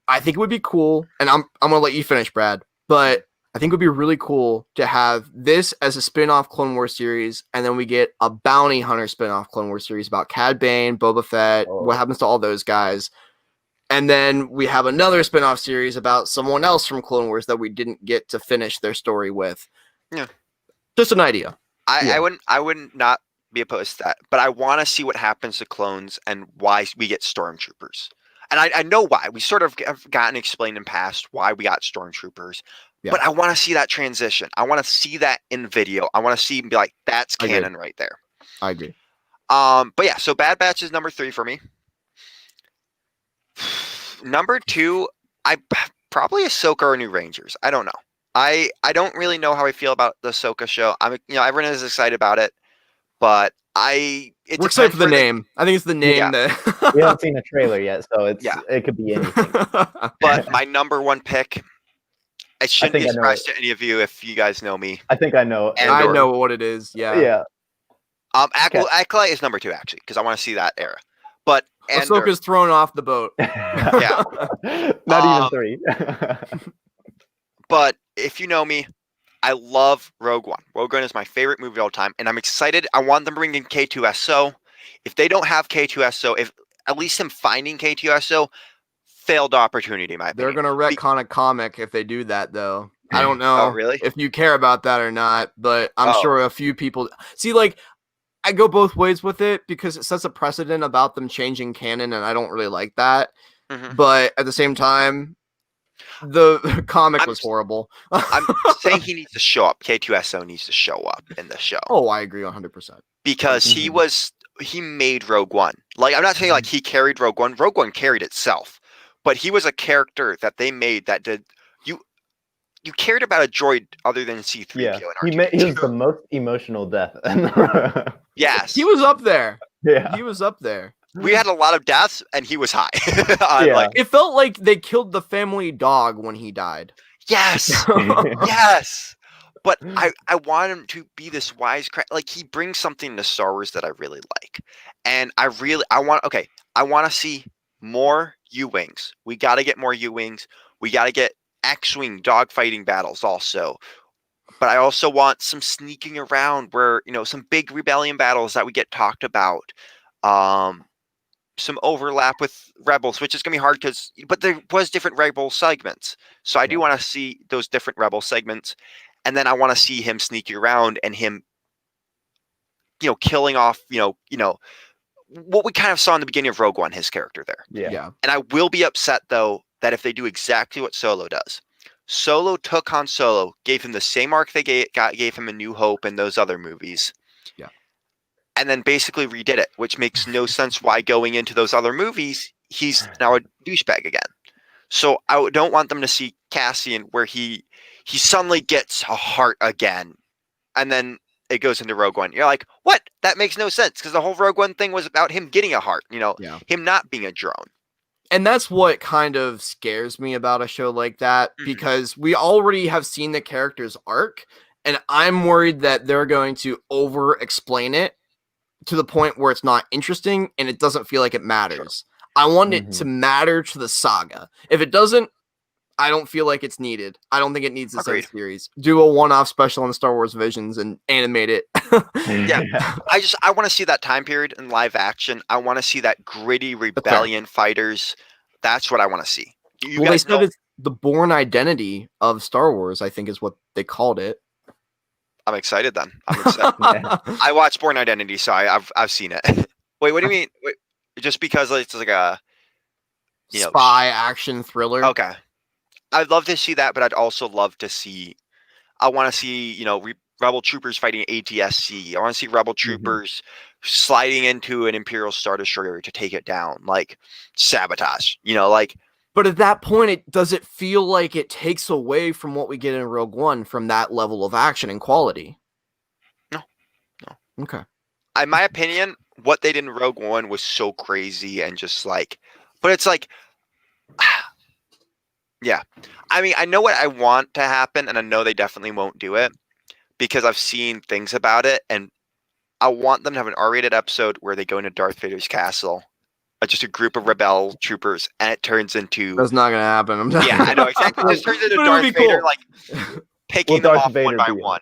I think it would be cool, and I'm going to let you finish, Brad, but I think it would be really cool to have this as a spin-off Clone Wars series, and then we get a Bounty Hunter spin-off Clone Wars series about Cad Bane, Boba Fett, what happens to all those guys. And then we have another spin-off series about someone else from Clone Wars that we didn't get to finish their story with. Yeah. Just an idea. I wouldn't not be opposed to that, but I want to see what happens to clones and why we get stormtroopers. And I know why. We sort of have gotten explained in past why we got stormtroopers. Yeah. But I want to see that transition. I want to see that in video. I want to see and be like, that's canon right there. I agree. But yeah, so Bad Batch is number 3 for me. Number 2, I probably Ahsoka or New Rangers. I don't know. I don't really know how I feel about the Ahsoka show. Everyone is excited about it, but we're excited for the name. I think it's the name that we haven't seen a trailer yet, so it could be anything. But my number 1 pick. I shouldn't be surprised to any of you if you guys know me. I think I know. I know what it is. Yeah. Yeah. Acolyte is number 2 actually, because I want to see that era. But Ahsoka's thrown off the boat. Yeah. Not even 3. But if you know me, I love Rogue One. Rogue One is my favorite movie of all time, and I'm excited. I want them to bring in K2SO. If they don't have K2SO, if at least him finding K2SO, failed opportunity, my opinion. They're going to retcon a comic if they do that, though. I don't know really? if you care about that or not, but I'm sure a few people... See, like, I go both ways with it because it sets a precedent about them changing canon, and I don't really like that. Mm-hmm. But at the same time, the comic was horrible. I'm saying he needs to show up. K2SO needs to show up in the show. Oh, I agree 100%. Because he made Rogue One. Like, I'm not saying like he carried Rogue One. Rogue One carried itself. But he was a character that they made that did you cared about a droid other than C-3PO. Yeah, he was the most emotional death. Yes, he was up there. Yeah, he was up there. We had a lot of deaths, and he was high. It felt like they killed the family dog when he died. Yes, yes. But I want him to be this wisecrack. Like, he brings something to Star Wars that I really like, and I want to see more U-Wings. We got to get more U-Wings. We got to get X-Wing dogfighting battles also. But I also want some sneaking around where, some big rebellion battles that we get talked about. Some overlap with Rebels, which is going to be hard but there was different Rebel segments. So I do want to see those different Rebel segments. And then I want to see him sneaking around and him, killing off, what we kind of saw in the beginning of Rogue One, his character there. Yeah. And I will be upset, though, that if they do exactly what Solo does. Solo took Han Solo, gave him the same arc they gave him in New Hope and those other movies. Yeah. And then basically redid it, which makes no sense why going into those other movies, he's now a douchebag again. So I don't want them to see Cassian where he suddenly gets a heart again, and then it goes into Rogue One. You're like, what? That makes no sense because the whole Rogue One thing was about him getting a heart. Him not being a drone. And that's what kind of scares me about a show like that, because we already have seen the character's arc, and I'm worried that they're going to over-explain it to the point where it's not interesting and it doesn't feel like it matters. Sure. I want it to matter to the saga. If it doesn't, I don't feel like it's needed. I don't think it needs its own series. Do a one-off special on Star Wars Visions and animate it. Yeah. I want to see that time period in live action. I want to see that gritty rebellion fighters. That's what I want to see. They said it's the born identity of Star Wars, I think is what they called it. I'm excited then. I'm excited. I watched Born Identity, so I've seen it. Wait, what do you mean? Wait, just because it's like a spy action thriller? Okay. I'd love to see that, but I'd also love to see. I want to see Rebel troopers fighting ATSC. I want to see Rebel troopers sliding into an Imperial Star Destroyer to take it down, like sabotage. But at that point, does it feel like it takes away from what we get in Rogue One from that level of action and quality? No. Okay. In my opinion, what they did in Rogue One was so crazy and just but it's like. Yeah. I mean, I know what I want to happen, and I know they definitely won't do it because I've seen things about it, and I want them to have an R-rated episode where they go into Darth Vader's castle, just a group of rebel troopers, and it turns into... That's not going to happen. Yeah, I know, exactly. It just turns into Darth Vader, picking them off one by one.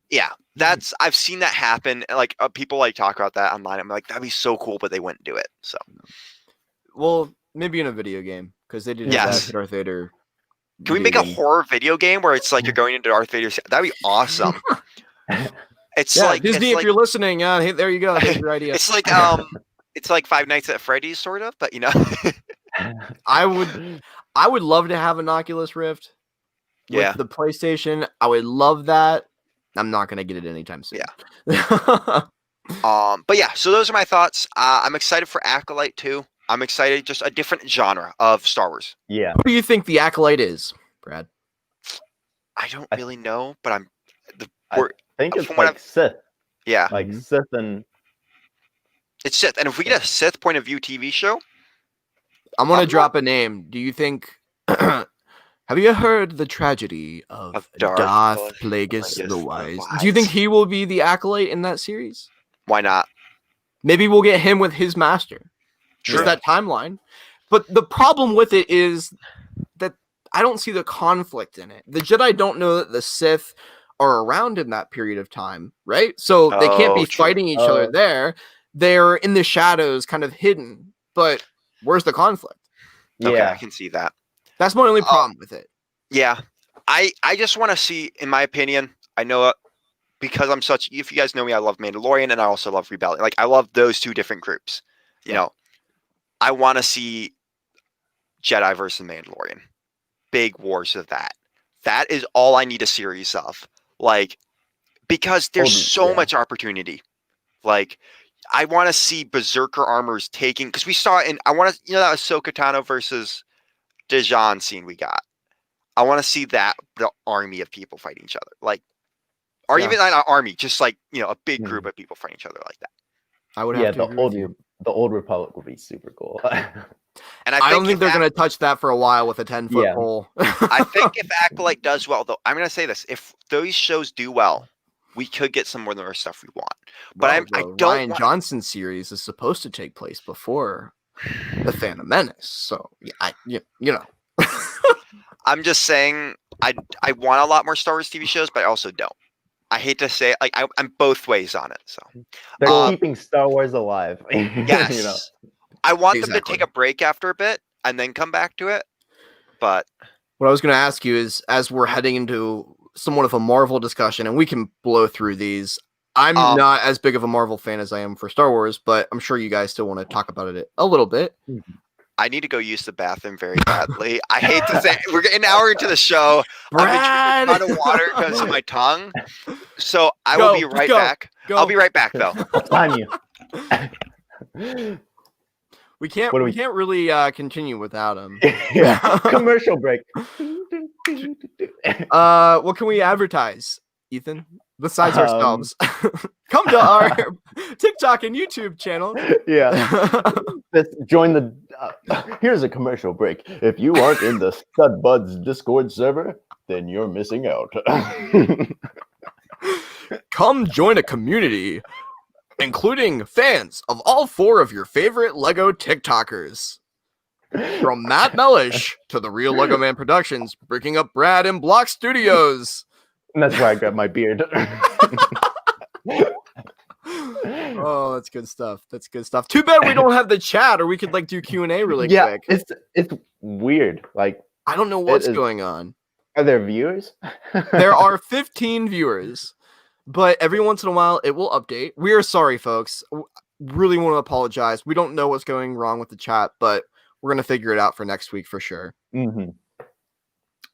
Yeah, I've seen that happen. People talk about that online. I'm like, that'd be so cool, but they wouldn't do it, so... Well, maybe in a video game. Because they did that Darth Vader. Can we make a horror video game where it's like you're going into Darth Vader's? That'd be awesome. It's like Disney, if you're listening, there you go. That's your idea. It's like Five Nights at Freddy's, sort of, but I would love to have an Oculus Rift with the PlayStation. I would love that. I'm not gonna get it anytime soon. Yeah. But yeah, so those are my thoughts. I'm excited for Acolyte 2. I'm excited, just a different genre of Star Wars. Yeah. Who do you think the Acolyte is, Brad? I don't really know, but I think it's like Sith. Yeah. Like Sith and... It's Sith. And if we get a Sith point of view TV show... I'm going to drop a name. Do you think... Have you heard the tragedy of Darth Plagueis the Wise? Do you think he will be the Acolyte in that series? Why not? Maybe we'll get him with his master. Just that timeline. But the problem with it is that I don't see the conflict in it. The Jedi don't know that the Sith are around in that period of time, right? So they can't be fighting each other there. They're in the shadows, kind of hidden. But where's the conflict? Okay, I can see that. That's my only problem with it. Yeah. I just want to see, in my opinion, I know because if you guys know me, I love Mandalorian and I also love Rebellion. I love those two different groups. I want to see Jedi versus Mandalorian. Big wars of that. That is all I need a series of. Because there's so much opportunity. I want to see Berserker armors taking... Because we saw that Ahsoka Tano versus Dijon scene we got. I want to see the army of people fighting each other. Or even not an army, just a big group of people fighting each other like that. I would have to the old Republic would be super cool. And I don't think they're going to touch that for a while with a 10-foot pole. I think if Acolyte does well, though, I'm going to say this. If those shows do well, we could get some more of the stuff we want. But I don't Ryan Johnson series is supposed to take place before The Phantom Menace. So, I'm just saying I want a lot more Star Wars TV shows, but I also don't. I hate to say it, I'm both ways on it. So they're keeping Star Wars alive. Yes. I want them to take a break after a bit and then come back to it. But what I was going to ask you is, as we're heading into somewhat of a Marvel discussion, and we can blow through these, I'm not as big of a Marvel fan as I am for Star Wars, but I'm sure you guys still want to talk about it a little bit. I need to go use the bathroom very badly. I hate to say we're an hour into the show. Brad! I've been out of water because of my tongue. So I will be right back. I'll be right back, though. On you. We can't really continue without him. Yeah. Commercial break. What can we advertise, Ethan? Besides ourselves. Come to our TikTok and YouTube channel. Yeah. Join the here's a commercial break. If you aren't in the Stud Buds Discord server, then you're missing out. Come join a community including fans of all 4 of your favorite Lego TikTokers. From Matt Mellish to the Real Lego Man Productions, breaking up Brad in Block Studios. And that's where I got my beard. Oh, that's good stuff. That's good stuff. Too bad we don't have the chat, or we could like do Q&A really quick. It's weird. Like, I don't know what's going on. Are there viewers? There are 15 viewers, but every once in a while it will update. We are sorry, folks. Really want to apologize. We don't know what's going wrong with the chat, but we're gonna figure it out for next week for sure. Mm-hmm.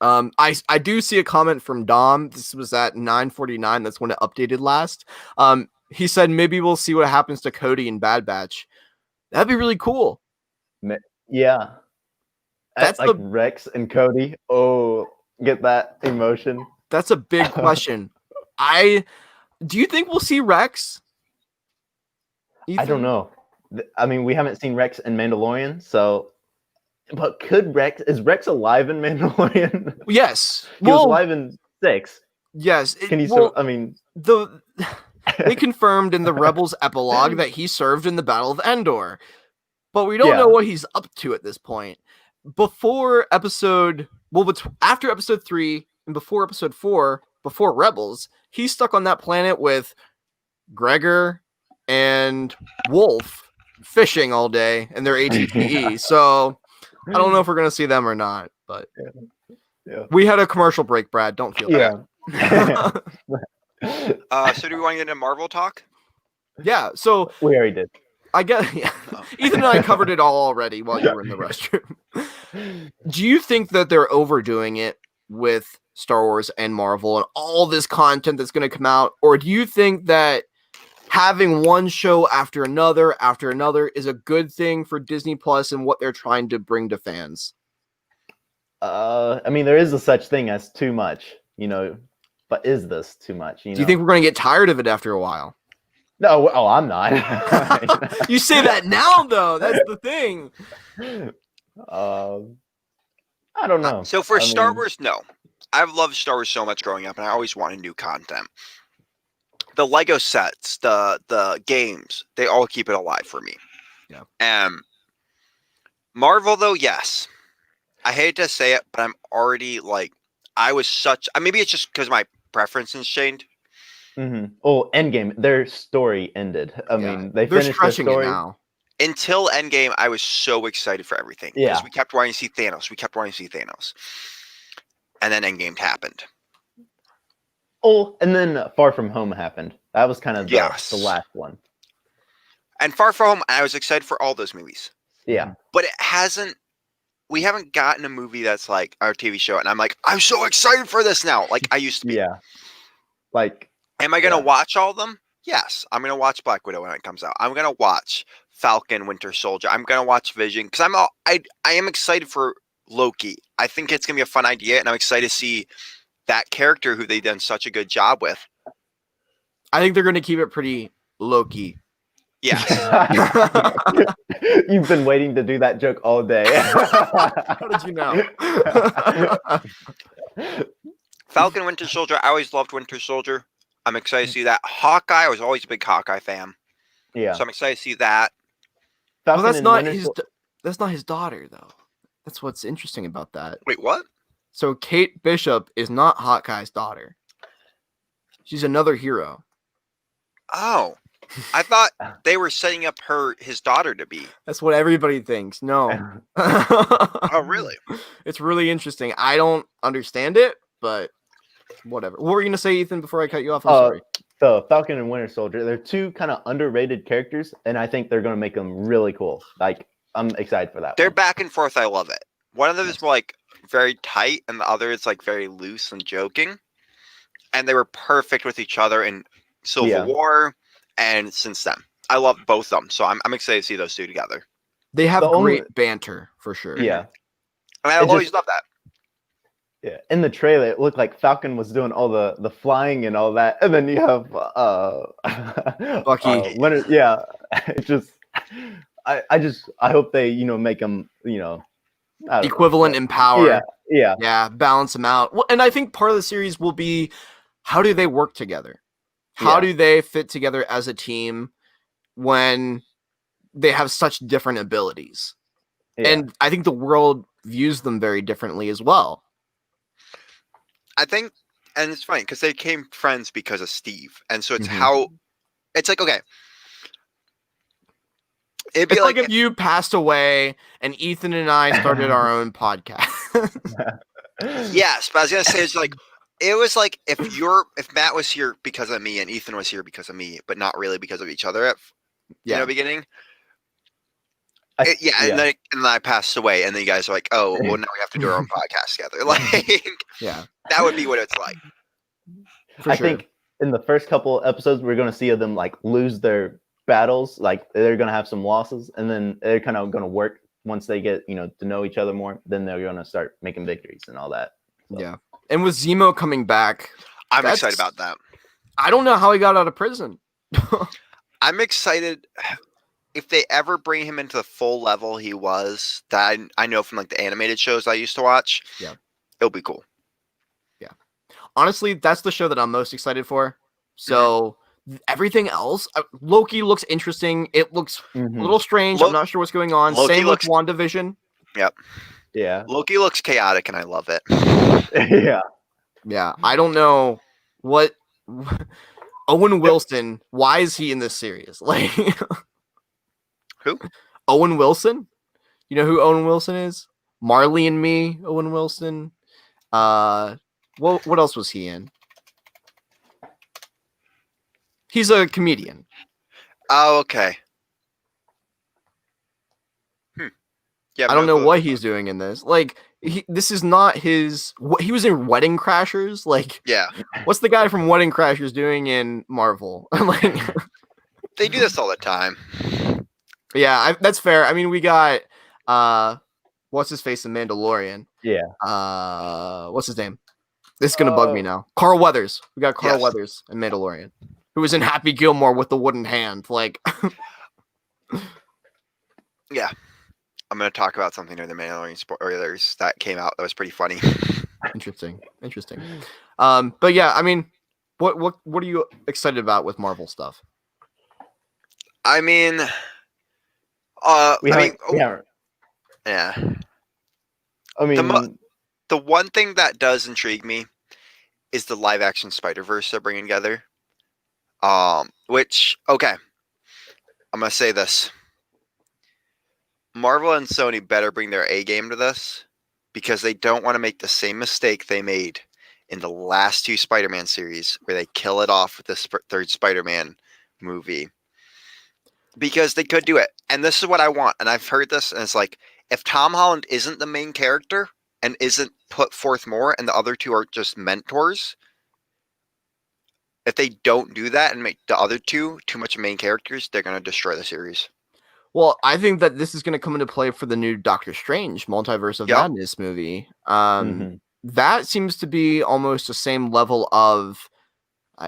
I do see a comment from Dom. This was at 9:49. That's when it updated last. He said maybe we'll see what happens to Cody in Bad Batch. That'd be really cool. Yeah. That's like Rex and Cody. Oh, get that emotion. That's a big question. Do you think we'll see Rex? Ethan? I don't know. I mean, we haven't seen Rex in Mandalorian, so. But is Rex alive in Mandalorian? Yes. He was alive in 6. Yes. Can he they confirmed in the Rebels epilogue that he served in the Battle of Endor. But we don't know what he's up to at this point. After episode 3 and before episode 4, before Rebels, he's stuck on that planet with Gregor and Wolf fishing all day in their ATTE. So I don't know if we're going to see them or not, but we had a commercial break, Brad. Don't feel bad. So do we want to get into Marvel talk? Yeah, so we already did. I guess Ethan and I covered it all already while you were in the restroom. Do you think that they're overdoing it with Star Wars and Marvel and all this content that's going to come out? Or do you think that having one show after another is a good thing for Disney Plus and what they're trying to bring to fans? I mean, there is a such thing as too much, but is this too much? Do you think we're going to get tired of it after a while? No, I'm not. You say that now, though. That's the thing. I don't know. So for Star Wars, no. I've loved Star Wars so much growing up, and I always wanted new content. The Lego sets, the games, they all keep it alive for me. Yeah. Marvel, though, yes. I hate to say it, but I'm already like, maybe it's just because my preferences changed. Mm-hmm. Oh, Endgame, their story ended. I mean, they're finished their story. It now. Until Endgame, I was so excited for everything. Yeah. Because we kept wanting to see Thanos. And then Endgame happened. Oh, and then Far From Home happened. That was kind of the last one. And Far From Home, I was excited for all those movies. Yeah. But we haven't gotten a movie that's like our TV show, and I'm like, I'm so excited for this now. Like I used to be. Yeah. Like, am I going to watch all of them? Yes. I'm going to watch Black Widow when it comes out. I'm going to watch Falcon, Winter Soldier. I'm going to watch Vision because I am excited for Loki. I think it's going to be a fun idea, and I'm excited to see that character who they've done such a good job with. I think they're going to keep it pretty low-key. Yes. You've been waiting to do that joke all day. How did you know? Falcon, Winter Soldier. I always loved Winter Soldier. I'm excited to see that. Hawkeye. I was always a big Hawkeye fan. Yeah. So I'm excited to see that. Well, that's not his daughter, though. That's what's interesting about that. Wait, what? So Kate Bishop is not Hawkeye's daughter. She's another hero. Oh. I thought they were setting up his daughter to be. That's what everybody thinks. No. Oh, really? It's really interesting. I don't understand it, but whatever. What were you going to say, Ethan, before I cut you off? I'm sorry. So Falcon and Winter Soldier, they're two kind of underrated characters, and I think they're going to make them really cool. Like, I'm excited for that. They're back and forth. I love it. One of them is like very tight, and the other is like very loose and joking. And they were perfect with each other in Civil War. And since then, I love both of them. So I'm excited to see those two together. They have The only- great banter for sure. Yeah. And I It always just- love that. Yeah, in the trailer, it looked like Falcon was doing all the flying and all that, and then you have Bucky. yeah, it just, I hope they make him I don't know, Equivalent in power. Yeah. Yeah, balance them out. Well, and I think part of the series will be how do they work together? How Yeah. do they fit together as a team when they have such different abilities? Yeah. And I think the world views them very differently as well. I think, and it's funny because they became friends because of Steve, and so it's Mhm. how it's like. Okay, it'd be It's like if you passed away and Ethan and I started our own podcast. yes, but I was gonna say it's like it was like if Matt was here because of me and Ethan was here because of me, but not really because of each other at the beginning. And then I passed away, and then you guys are like, "Oh, well, now we have to do our own podcast together." Like, Yeah, that would be what it's like. I think in the first couple episodes, we're going to see them like lose their battles, like they're going to have some losses, and then they're kind of going to work once they get to know each other more. Then they're going to start making victories and all that. So. Yeah, and with Zemo coming back, I'm excited about that. I don't know how he got out of prison. I'm excited. If they ever bring him into the full level he was, that I know from like the animated shows I used to watch, it'll be cool. Yeah. Honestly, that's the show that I'm most excited for. So everything else, Loki looks interesting. It looks a little strange. I'm not sure what's going on. Same with WandaVision. Yep. Yeah. Loki looks chaotic, and I love it. Yeah. Yeah. I don't know what Owen Wilson. Why is he in this series? Like. Who? Owen Wilson. You know who Owen Wilson is? Marley and Me. Owen Wilson. What else was he in? He's a comedian. Oh, okay. Yeah, I don't know what he's doing in this. Like, this is not his. He was in Wedding Crashers. Like, yeah. What's the guy from Wedding Crashers doing in Marvel? Like, they do this all the time. Yeah, that's fair. I mean, we got what's his face in Mandalorian? Yeah. What's his name? This is gonna bug me now. Carl Weathers. We got Carl Weathers in Mandalorian, who was in Happy Gilmore with the wooden hand. Like, yeah, I'm gonna talk about something during the Mandalorian Spoilers that came out that was pretty funny. Interesting. But yeah, I mean, what are you excited about with Marvel stuff? I mean. Yeah. I mean, the one thing that does intrigue me is the live action Spider-Verse they're bringing together. Which, okay, I'm gonna say this: Marvel and Sony better bring their A game to this, because they don't want to make the same mistake they made in the last two Spider-Man series, where they kill it off with this third Spider-Man movie. Because they could do it. And this is what I want. And I've heard this, and it's like, if Tom Holland isn't the main character and isn't put forth more, and the other two are just mentors, if they don't do that and make the other two too much main characters, they're going to destroy the series. Well, I think that this is going to come into play for the new Doctor Strange Multiverse of Madness movie. That seems to be almost the same level of,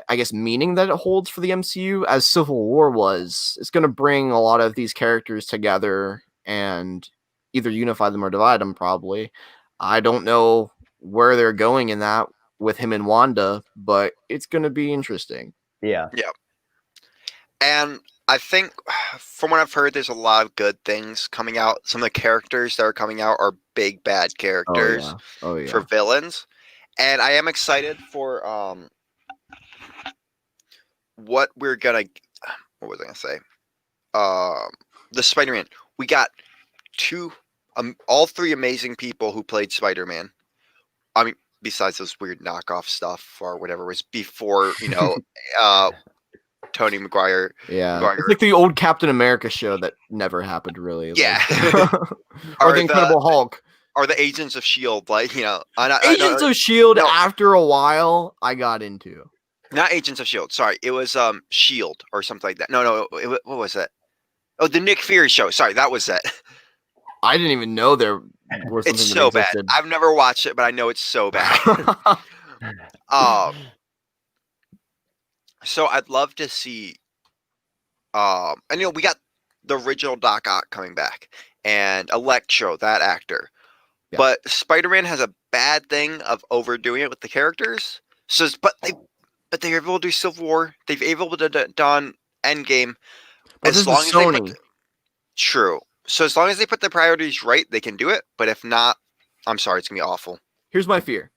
I guess, meaning that it holds for the MCU as Civil War was. It's going to bring a lot of these characters together and either unify them or divide them, probably. I don't know where they're going in that with him and Wanda, but it's going to be interesting. Yeah. And I think from what I've heard, there's a lot of good things coming out. Some of the characters that are coming out are big bad characters for villains. And I am excited for what was I gonna say? The Spider-Man. We got all three amazing people who played Spider-Man. I mean, besides those weird knockoff stuff or whatever was before, Tony Maguire. Yeah, it's like the old Captain America show that never happened, really. Yeah. Or the Incredible Hulk. Or the Agents of S.H.I.E.L.D. Agents of S.H.I.E.L.D. after a while, I got into. Not Agents of S.H.I.E.L.D. Sorry, it was S.H.I.E.L.D. or something like that. No, what was it? Oh, the Nick Fury show. Sorry, that was it. I didn't even know there was something It's that so bad. existed. I've never watched it, but I know it's so bad. So I'd love to see. And we got the original Doc Ock coming back, and Electro, that actor. Yeah. But Spider-Man has a bad thing of overdoing it with the characters. So, but they're able to do Civil War. They've able to done Endgame. But this is Sony. True. So as long as they put their priorities right, they can do it. But if not, I'm sorry, it's gonna be awful. Here's my fear.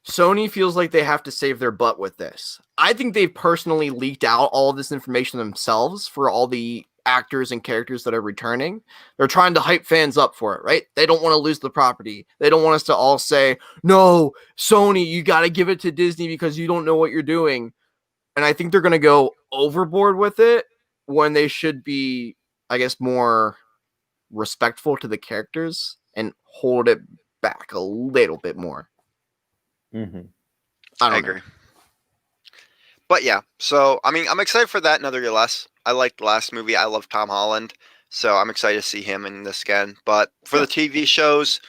Sony feels like they have to save their butt with this. I think they've personally leaked out all of this information themselves for all the actors and characters that are returning. They're trying to hype fans up for it, right? They don't want to lose the property. They don't want us to all say, no, Sony, you got to give it to Disney because you don't know what you're doing. And I think they're going to go overboard with it when they should be, I guess, more respectful to the characters and hold it back a little bit more. Mm-hmm. I agree. But yeah, so I mean, I'm excited for that. Another Year Less. I liked the last movie. I love Tom Holland, so I'm excited to see him in this again. But for the TV shows,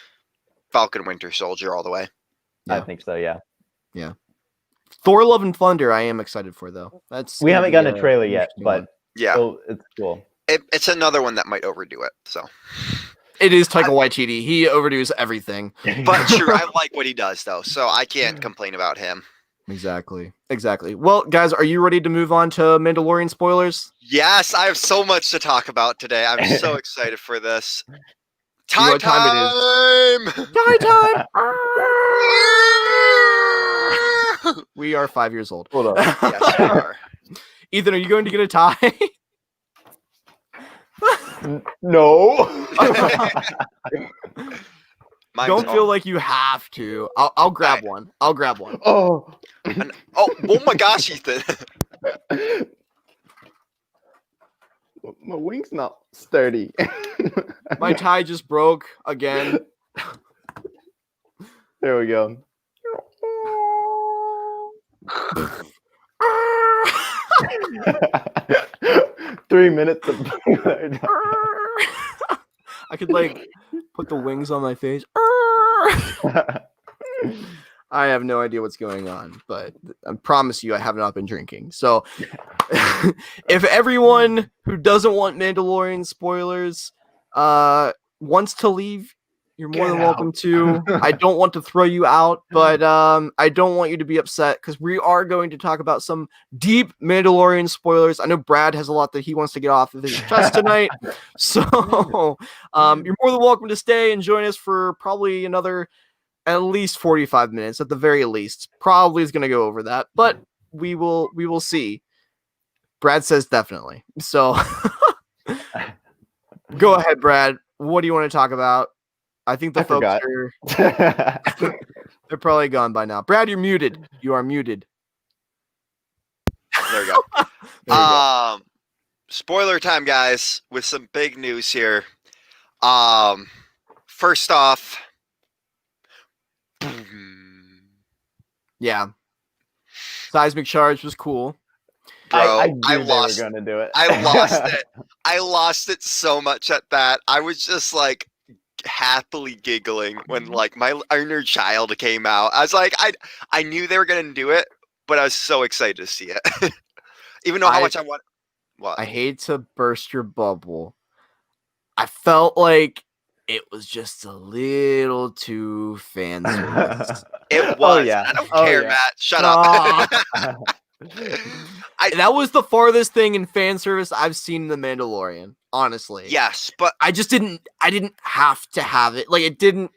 Falcon Winter Soldier all the way. Yeah. I think so. Yeah. Yeah. Thor: Love and Thunder. I am excited for though. We haven't gotten a trailer yet, but yeah, it's cool. It's another one that might overdo it. So. It is Taika Waititi. He overdoes everything. But true, I like what he does, though, so I can't complain about him. Exactly. Well, guys, are you ready to move on to Mandalorian spoilers? Yes, I have so much to talk about today. I'm so excited for this. Time! We are 5 years old. Hold on. Yes, we are. Ethan, are you going to get a tie? No. Don't feel like you have to. I'll grab one. I'll grab one. Oh my gosh, Ethan. My wing's not sturdy. My tie just broke again. There we go. 3 minutes of I could put the wings on my face. I have no idea what's going on, but I promise you I have not been drinking. So if everyone who doesn't want Mandalorian spoilers wants to leave, you're more than welcome to. I don't want to throw you out, but I don't want you to be upset because we are going to talk about some deep Mandalorian spoilers. I know Brad has a lot that he wants to get off of his chest tonight. So you're more than welcome to stay and join us for probably another at least 45 minutes at the very least. Probably is going to go over that, but we will see. Brad says definitely. So go ahead, Brad. What do you want to talk about? I think the folks are they're probably gone by now. Brad, you're muted. You are muted. There we go. Go. Spoiler time, guys, with some big news here. First off, yeah. Seismic charge was cool. Bro, I lost. They were gonna do it. I lost it. I lost it so much at that. I was just like happily giggling when like my inner child came out. I was like, I knew they were gonna do it, but I was so excited to see it. Even though how much I want. What? I hate to burst your bubble. I felt like it was just a little too fan service. It was. Oh, yeah. I don't care, Matt. Shut up. That was the farthest thing in fan service I've seen in The Mandalorian, honestly. Yes, but I didn't have to have it. Like, it didn't,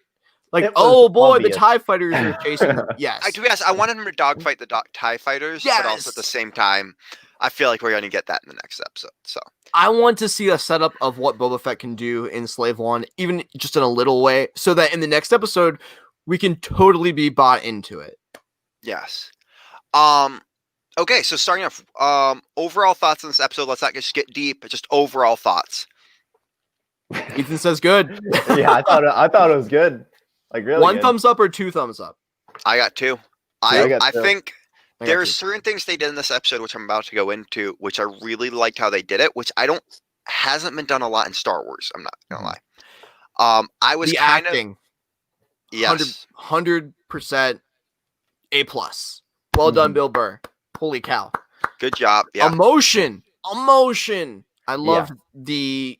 like, oh boy, obvious. The TIE fighters are chasing them. Yes. To be honest, I wanted him to dogfight the TIE fighters, yes. But also at the same time, I feel like we're going to get that in the next episode. So I want to see a setup of what Boba Fett can do in Slave One, even just in a little way, so that in the next episode, we can totally be bought into it. Yes. Okay, so starting off, overall thoughts on this episode. Let's not just get deep, just overall thoughts. Ethan says good. Yeah, I thought it was good. Like really. One good. thumbs up or two thumbs up? I got two. I think there are certain things they did in this episode, which I'm about to go into, which I really liked how they did it, which I don't hasn't been done a lot in Star Wars. I'm not gonna lie. I was The kind acting, of yes, 100% A plus. Well done, Bill Burr. Holy cow! good job. Yeah, Emotion. I loved Yeah. the,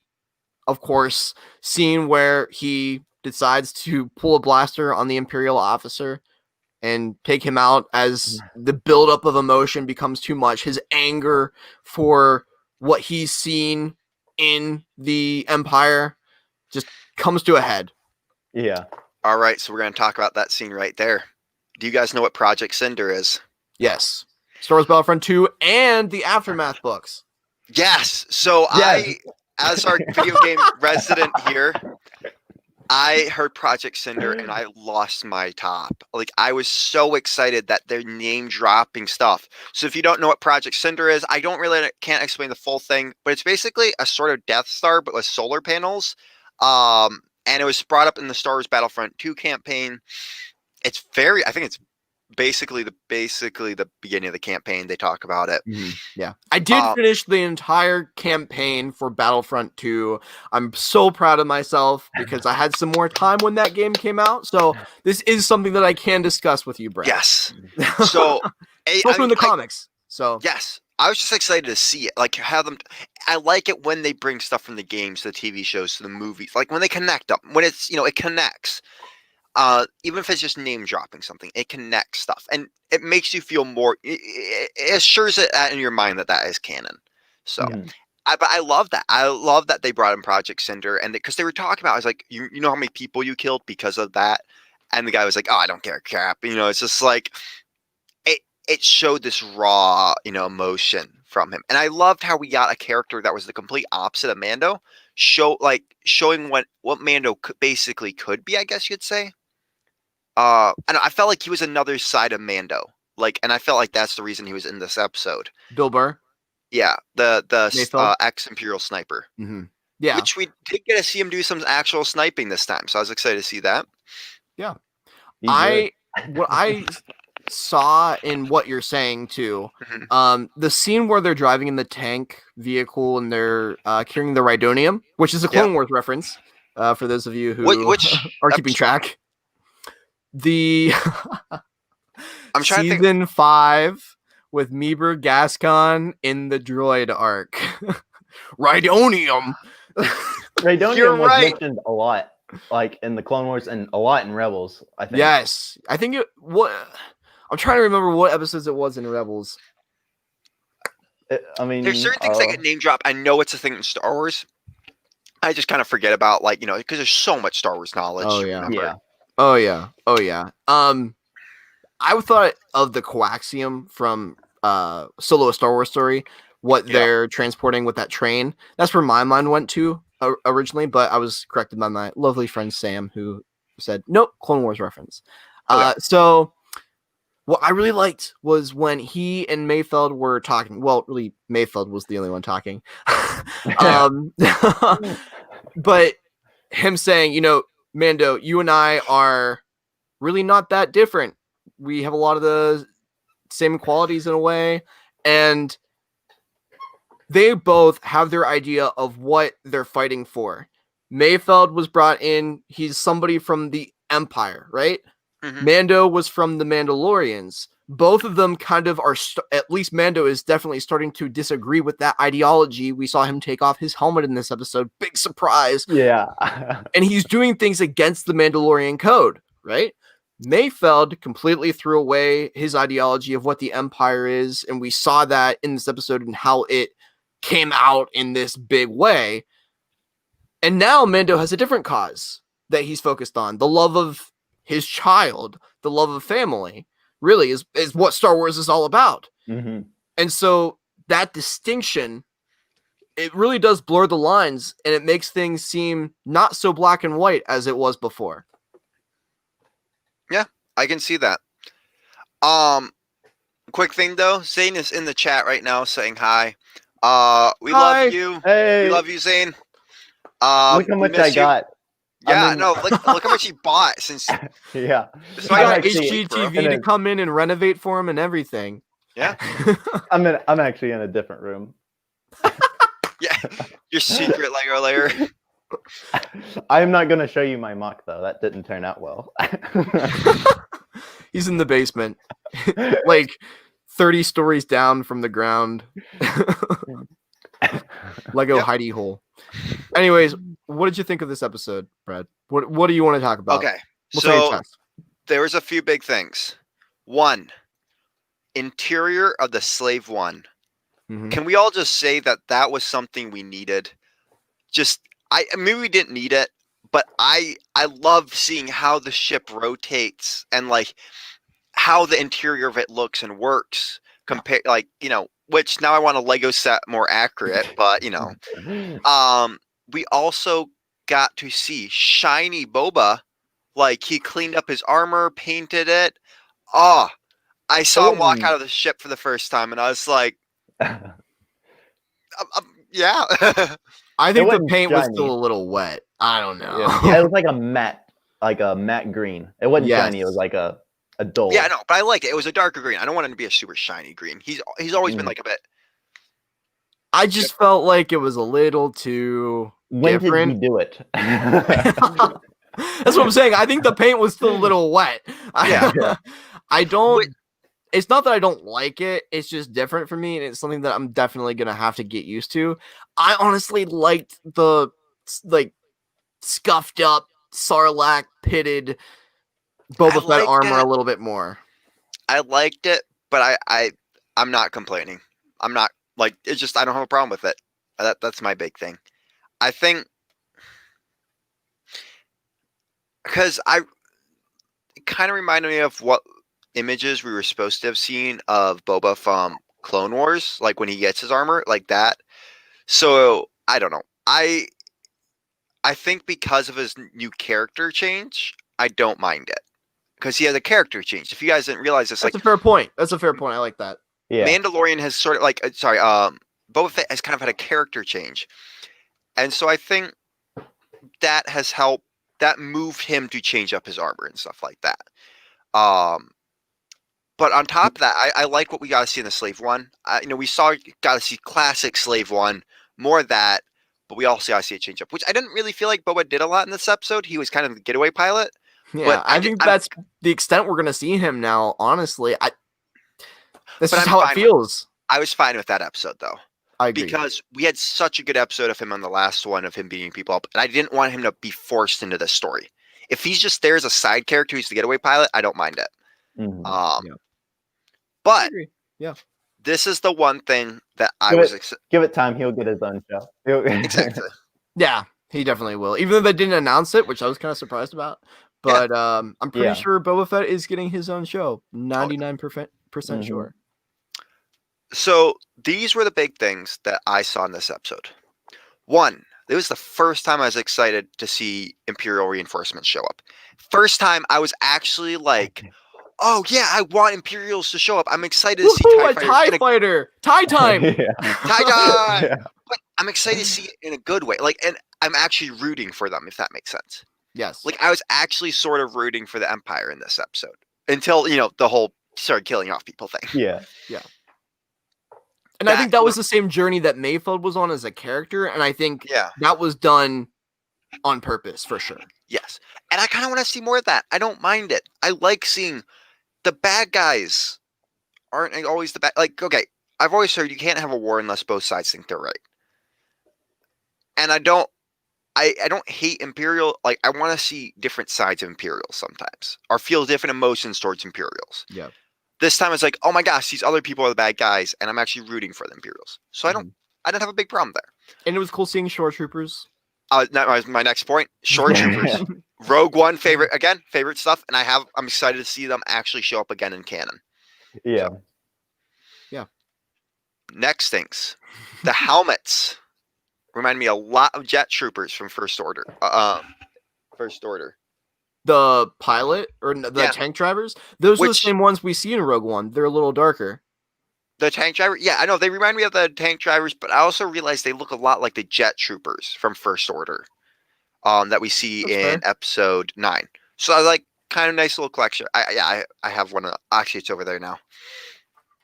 of course, scene where he decides to pull a blaster on the Imperial officer and take him out as the buildup of emotion becomes too much. His anger for what he's seen in the Empire just comes to a head. Yeah. all right. So we're gonna talk about that scene right there. Do you guys know what Project Cinder is? Yes. Star Wars Battlefront 2 and the Aftermath books. Yes. So Yes. as our video game resident here, I heard Project Cinder and I lost my top. Like, I was so excited that they're name dropping stuff. So if you don't know what Project Cinder is, I can't explain the full thing, but it's basically a sort of Death Star, but with solar panels. And it was brought up in the Star Wars Battlefront 2 campaign. I think it's basically the beginning of the campaign. They talk about it. Yeah. I did finish the entire campaign for Battlefront 2. I'm so proud of myself because I had some more time when that game came out. So this is something that I can discuss with you, Brett. Yes. So it's also in the comics. So yes. I was just excited to see it. Like, have them. I like it when they bring stuff from the games to the TV shows to the movies. Like when they connect them. When it's it connects. Even if it's just name dropping something, it connects stuff and it makes you feel more. It assures it in your mind that is canon. So, but I love that. I love that they brought in Project Cinder and because they were talking about. I was like, you know how many people you killed because of that, and the guy was like, oh, I don't care, crap. It's just like it showed this raw, emotion from him, and I loved how we got a character that was the complete opposite of Mando, showing what Mando basically could be. I guess you'd say. I felt like he was another side of Mando, and I felt like that's the reason he was in this episode. Bill Burr, yeah, the ex-Imperial sniper, yeah, which we did get to see him do some actual sniping this time, so I was excited to see that. Yeah, what I saw in what you're saying too, the scene where they're driving in the tank vehicle and they're carrying the Rhydonium, which is a Clone Wars reference, for those of you who are keeping track. I'm trying to think. Season 5 with Meeber Gascon in the droid arc. Rhydonium. Rhydonium was mentioned a lot, like in the Clone Wars and a lot in Rebels, I think. Yes. I think I'm trying to remember what episodes it was in Rebels. There's certain things that get name drop. I know it's a thing in Star Wars. I just kind of forget about, because there's so much Star Wars knowledge. Oh, yeah. Oh yeah. I thought of the coaxium from Solo: A Star Wars Story, what they're transporting with that train. That's where my mind went to originally, but I was corrected by my lovely friend Sam, who said, nope, Clone Wars reference. So what I really liked was when he and Mayfeld were talking. Well, really, Mayfeld was the only one talking. But him saying, Mando, you and I are really not that different. We have a lot of the same qualities in a way, and they both have their idea of what they're fighting for. Mayfeld was brought in. He's somebody from the Empire, right? Mando was from the Mandalorians. Both of them kind of are, at least Mando is definitely starting to disagree with that ideology. We saw him take off his helmet in this episode. Big surprise. Yeah. And he's doing things against the Mandalorian code, right? Mayfeld completely threw away his ideology of what the Empire is. And we saw that in this episode and how it came out in this big way. And now Mando has a different cause that he's focused on. The love of his child, the love of family, really is what Star Wars is all about. And so that distinction, it really does blur the lines and it makes things seem not so black and white as it was before. Yeah, I can see that. Quick thing though, Zayn is in the chat right now saying hi. We love you. Hey. We love you, Zayn. Look how much I got. Yeah, look how much he bought since. Yeah, so I got HGTV to come in and renovate for him and everything. Yeah, I'm actually in a different room. Yeah, your secret Lego layer. I'm not gonna show you my mock though. That didn't turn out well. He's in the basement, like 30 stories down from the ground. Lego Yep. hidey hole. Anyways, what did you think of this episode, Brad? What do you want to talk about? Okay, What's on your so chest? there was a few big things. One, interior of the Slave One. Mhm. Can we all just say that was something we needed? Maybe we didn't need it, but I love seeing how the ship rotates and like how the interior of it looks and works compared, like, which now I want a Lego set more accurate, but we also got to see shiny Boba, like he cleaned up his armor, painted it. Oh, I saw him walk out of the ship for the first time, and I was like, yeah. I think the wasn't paint was shiny. still a little wet. I don't know. Yeah, it was like a matte green. It wasn't Yes. shiny. It was like a dull. Yeah, I know, but I like it. It was a darker green. I don't want him to be a super shiny green. He's always been like a bit. I just felt like it was a little too When different. did he do it? That's what I'm saying. I think the paint was still a little wet. Yeah. I don't. It's not that I don't like it. It's just different for me, and it's something that I'm definitely gonna have to get used to. I honestly liked the scuffed up Sarlacc pitted Boba Fett armor a little bit more. I liked it, but I'm not complaining. I'm not like, it's just I don't have a problem with it. That's my big thing. I think because it kind of reminded me of what images we were supposed to have seen of Boba from Clone Wars, like when he gets his armor, like that. So I don't know. I think because of his new character change, I don't mind it because he has a character change. If you guys didn't realize this, That's a fair point. That's a fair point. I like that. Yeah. Mandalorian has sort of Boba Fett has kind of had a character change, and so I think that has helped. That moved him to change up his armor and stuff like that. But on top of that, I like what we got to see in the Slave One. We got to see classic Slave One, more of that, but we also got to see a change up, which I didn't really feel like Boba did a lot in this episode. He was kind of the getaway pilot. Yeah, but I think that's the extent we're gonna see him now. Honestly, that's just how it feels. I was fine with that episode though. I agree. Because we had such a good episode of him on the last one, of him beating people up, and I didn't want him to be forced into this story. If he's just there as a side character who's the getaway pilot, I don't mind it. Mm-hmm. But yeah, this is the one thing that give it time. He'll get his own show. Exactly. Yeah, he definitely will. Even though they didn't announce it, which I was kind of surprised about. But I'm pretty sure Boba Fett is getting his own show. 99% sure. So these were the big things that I saw in this episode. One, it was the first time I was excited to see Imperial reinforcements show up. First time I was actually like, oh yeah, I want Imperials to show up. I'm excited to see TIE fighter. TIE time. TIE time. Yeah. But I'm excited to see it in a good way. And I'm actually rooting for them, if that makes sense. Yes. I was actually sort of rooting for the Empire in this episode until, the whole started killing off people thing. Yeah. Yeah. And I think that was the same journey that Mayfeld was on as a character, and I think that was done on purpose for sure. Yes. And I kind of want to see more of that. I don't mind it. I like seeing the bad guys aren't always the bad. Okay, I've always heard you can't have a war unless both sides think they're right. And I don't hate Imperial. I want to see different sides of Imperials sometimes, or feel different emotions towards Imperials. Yeah. This time it's like, oh my gosh, these other people are the bad guys, and I'm actually rooting for the Imperials. So I didn't have a big problem there. And it was cool seeing Shore Troopers. That was my next point. Shore Troopers. Rogue One, favorite stuff, and I'm excited to see them actually show up again in canon. Yeah. So. Yeah. Next things. The helmets remind me a lot of Jet Troopers from First Order. First Order. The pilot or the tank drivers, those are the same ones we see in Rogue One. They're a little darker. The tank driver, yeah, I know they remind me of the tank drivers, but I also realized they look a lot like the Jet Troopers from First Order, that we see in Episode 9. So I like kind of nice little collection. I have one. Actually, it's over there now.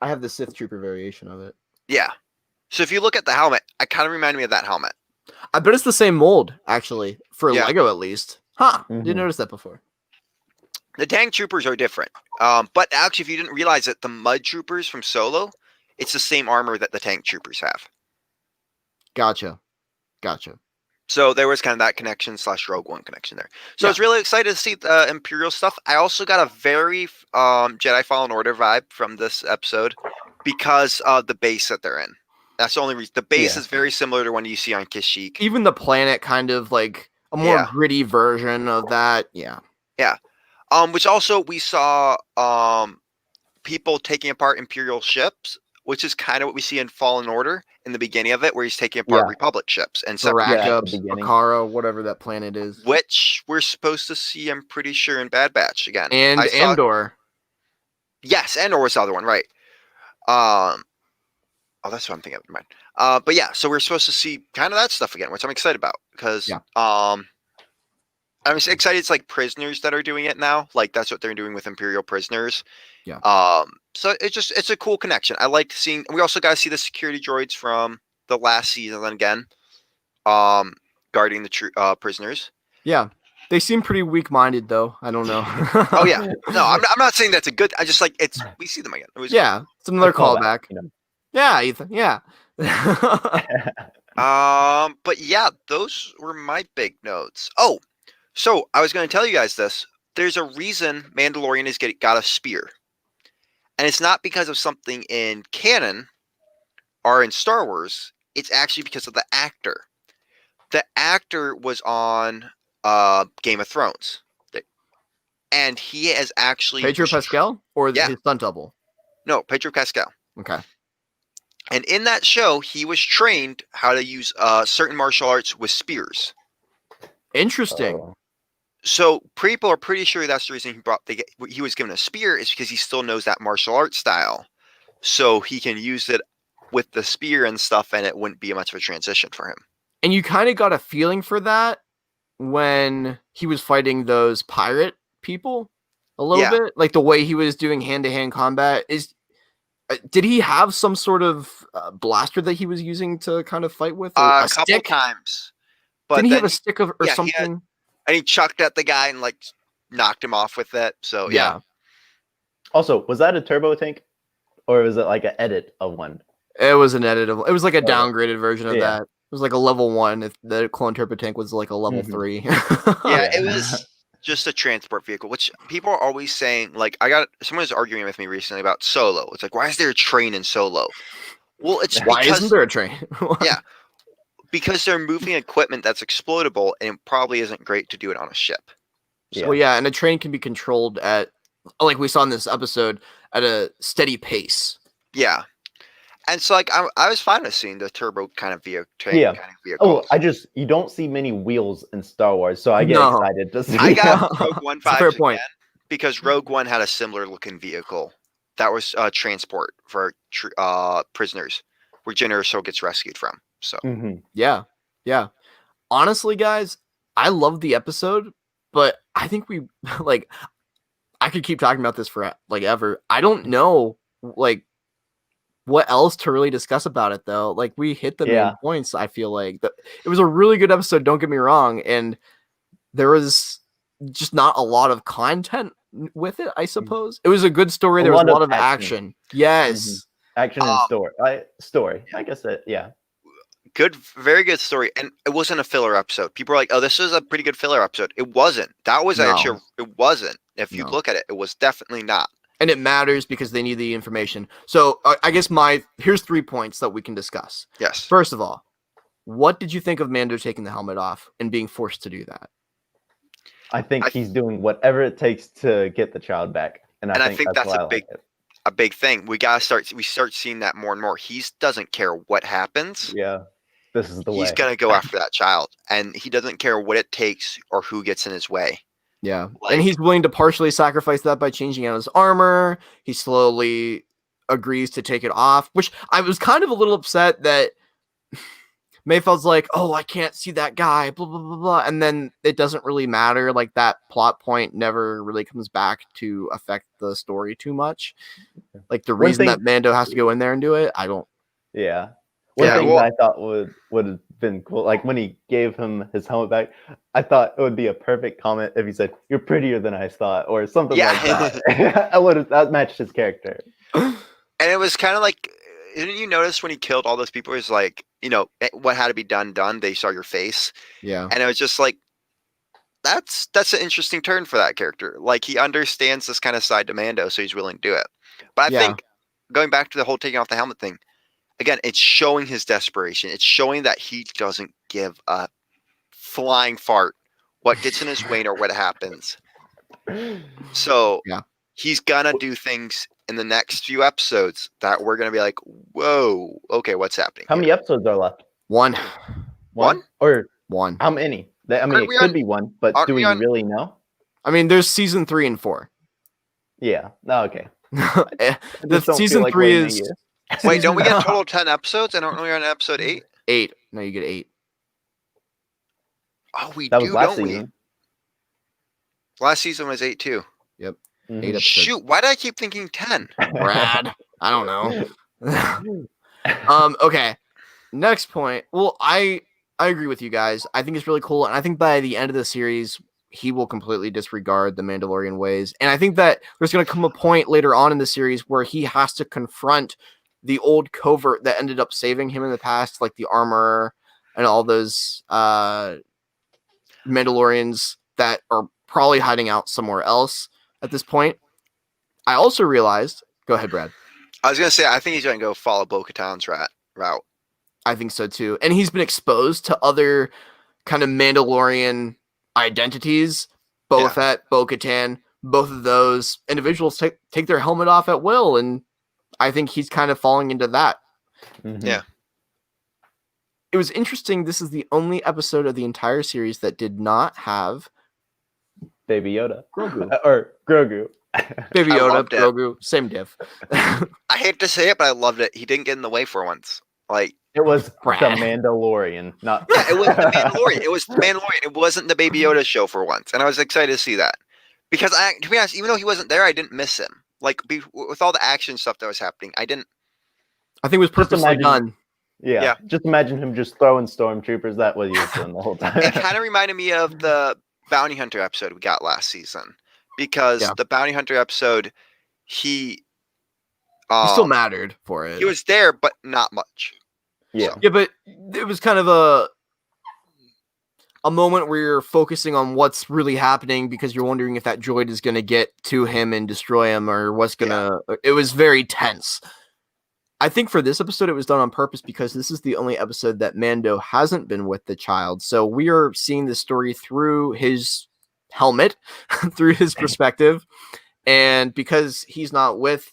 I have the Sith Trooper variation of it. Yeah. So if you look at the helmet, it kind of reminded me of that helmet. I bet it's the same mold, actually, for Yeah. Lego at least. Huh? Mhm. Didn't notice that before. The tank troopers are different. But actually, if you didn't realize it, the mud troopers from Solo, it's the same armor that the tank troopers have. Gotcha. So there was kind of that connection / Rogue One connection there. So I was Yeah. really excited to see the Imperial stuff. I also got a very Jedi Fallen Order vibe from this episode because of the base that they're in. That's the only reason. The base is very similar to one you see on Kashyyyk. Even the planet kind of like a more gritty version of that. Yeah. Which also we saw people taking apart Imperial ships, which is kind of what we see in Fallen Order in the beginning of it, where he's taking apart Republic ships and Baraka, Akara, whatever that planet is. Which we're supposed to see, I'm pretty sure, in Bad Batch again. And Andor. Yes, Andor was the other one, right. Oh, that's what I'm thinking of. Never mind. But yeah, so we're supposed to see kind of that stuff again, which I'm excited about because I'm excited. It's like prisoners that are doing it now. Like that's what they're doing with Imperial prisoners. Yeah. So it's a cool connection. I like seeing. We also got to see the security droids from the last season again, guarding the prisoners. Yeah. They seem pretty weak-minded, though. I don't know. Oh yeah, no, I'm not saying that's a good. I just like we see them again. It was it's another callback. You know? Yeah, Ethan. Yeah. But yeah, those were my big notes. Oh, so I was going to tell you guys this. There's a reason Mandalorian is got a spear, and it's not because of something in canon or in Star Wars. It's actually because of the actor. The actor was on Game of Thrones, and he has actually Pedro Pascal or his stunt double. No, Pedro Pascal. Okay. And in that show, he was trained how to use certain martial arts with spears. Interesting. So people are pretty sure that's the reason he was given a spear is because he still knows that martial arts style, so he can use it with the spear and stuff, and it wouldn't be much of a transition for him. And you kind of got a feeling for that when he was fighting those pirate people a little bit, like the way he was doing hand-to-hand combat. Did he have some sort of blaster that he was using to kind of fight with? Or a couple times. But didn't he have a stick or something? And he chucked at the guy and like knocked him off with it. So yeah. Also, was that a turbo tank, or was it like an edit of one? It was an edit of. It was like a downgraded version of that. It was like a level 1. If the clone turbo tank was like a level 3. It was just a transport vehicle, which people are always saying. Like someone was arguing with me recently about Solo. It's like, why is there a train in Solo? Well, it's why isn't there a train? Because they're moving equipment that's explodable, and it probably isn't great to do it on a ship. So, and a train can be controlled at, like we saw in this episode, at a steady pace. Yeah. And so, like, I was fine with seeing the turbo kind of train kind of vehicle. You don't see many wheels in Star Wars, so I get excited to see. I got Rogue One vibes again because Rogue One had a similar looking vehicle that was transport for prisoners, where Jyn Erso gets rescued from. So yeah. Honestly, guys, I love the episode, but I think we like. I could keep talking about this for like ever. I don't know like what else to really discuss about it though. Like we hit the main points. I feel like it was a really good episode. Don't get me wrong, and there was just not a lot of content with it. I suppose it was a good story. There was a lot of action. Yes. Action and story. I guess that, Good, very good story. And it wasn't a filler episode. People are like, oh, this is a pretty good filler episode. It wasn't. That was actually, it wasn't. If you look at it, it was definitely not. And it matters because they need the information. So I guess here's 3 points that we can discuss. Yes. First of all, what did you think of Mando taking the helmet off and being forced to do that? I think he's doing whatever it takes to get the child back. And I think that's a big thing. We start seeing that more and more. He doesn't care what happens. Yeah. This is the way. He's going to go after that child, and he doesn't care what it takes or who gets in his way. Yeah. And he's willing to partially sacrifice that by changing out his armor. He slowly agrees to take it off, which I was kind of a little upset that Mayfeld's like, oh, I can't see that guy, blah, blah, blah, blah. And then it doesn't really matter. Like that plot point never really comes back to affect the story too much. Like the reason that Mando has to go in there and do it, I don't. Yeah. One Yeah, thing well- that I thought would have been cool, like when he gave him his helmet back, I thought it would be a perfect comment if he said, "You're prettier than I thought," or something Yeah. like that. That matched his character. And it was kind of like, didn't you notice when he killed all those people? It was like, what had to be done. They saw your face, Yeah. and it was just like, that's an interesting turn for that character. Like he understands this kind of side to Mando, so he's willing to do it. But I Yeah. think going back to the whole taking off the helmet thing, again, it's showing his desperation. It's showing that he doesn't give a flying fart what gets in his way or what happens. So Yeah. he's gonna do things in the next few episodes that we're gonna be like, whoa, okay, what's happening? How many episodes are left? One. One? Or One. how many? I mean, Aren't it we could on- be one, but aren't do we we on- really know? I mean, there's season 3 and 4. Yeah. Oh, okay. The Just don't feel season like 3 waiting a is year. Wait, don't we get a season- total of 10 episodes? And aren't we on episode 8? 8. No, you get 8. Oh, we That do, was last don't season. we? Last season was 8 too. Yep. Mhm. 8 episodes. Shoot, why did I keep thinking 10? Brad. I don't know. Okay. Next point. Well, I agree with you guys. I think it's really cool, and I think by the end of the series, he will completely disregard the Mandalorian ways. And I think that there's going to come a point later on in the series where he has to confront the old covert that ended up saving him in the past, like the armor and all those Mandalorians that are probably hiding out somewhere else at this point. I also realized. Go ahead, Brad. I was going to say, I think he's going to go follow Bo-Katan's route. I think so too. And he's been exposed to other kind of Mandalorian identities, both at Bo-Katan. Both of those individuals take their helmet off at will, and I think he's kind of falling into that. Mhm. Yeah. It was interesting. This is the only episode of the entire series that did not have Baby Yoda. Grogu. Or Grogu. Baby I Yoda, loved it. Grogu, same diff. I hate to say it, but I loved it. He didn't get in the way for once. Like, It was Brad. the Mandalorian, not. yeah, it was the Mandalorian. It was the Mandalorian. It wasn't the Baby Yoda show for once, and I was excited to see that because to be honest, even though he wasn't there, I didn't miss him. Like with all the action stuff that was happening, I didn't. I think it was purposely imagine- done. Yeah. Yeah. Just imagine him just throwing stormtroopers. That was he was doing the whole time. It kind of reminded me of the Bounty Hunter episode we got last season because Yeah. the Bounty Hunter episode, he He still mattered for it. he was there, but not much. Yeah. Yeah, but it was kind of a moment where you're focusing on what's really happening because you're wondering if that droid is going to get to him and destroy him or what's going to... It was very tense. I think for this episode, it was done on purpose because this is the only episode that Mando hasn't been with the child. So we are seeing the story through his helmet, through his perspective. And because he's not with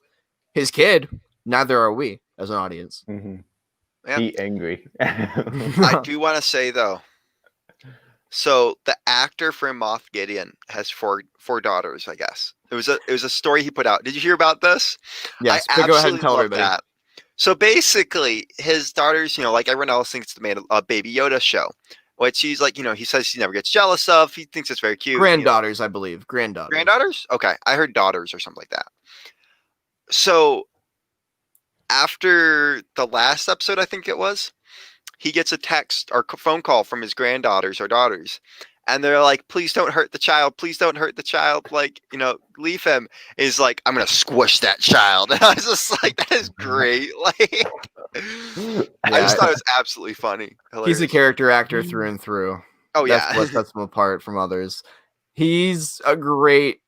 his kid, neither are we as an audience. Mhm. Yeah. Be angry. I do want to say though, so the actor for Moff Gideon has four daughters. I guess it was a story he put out. Did you hear about this? Yes, I but go ahead and absolutely tell love everybody. that. So basically, his daughters, like everyone else, thinks it's a Baby Yoda show, which he's like, he says he never gets jealous of. He thinks it's very cute. Granddaughters, I believe. Granddaughters. Granddaughters? Okay, I heard daughters or something like that. So after the last episode, I think it was, he gets a text or phone call from his granddaughters or daughters. And they're like, please don't hurt the child. Please don't hurt the child. Like, leave him. He's like, I'm going to squish that child. And I was just like, that is great. Like, I just thought it was absolutely funny. He's a Hilarious. character actor through and through. Oh, That's yeah. what sets him apart from others. He's a great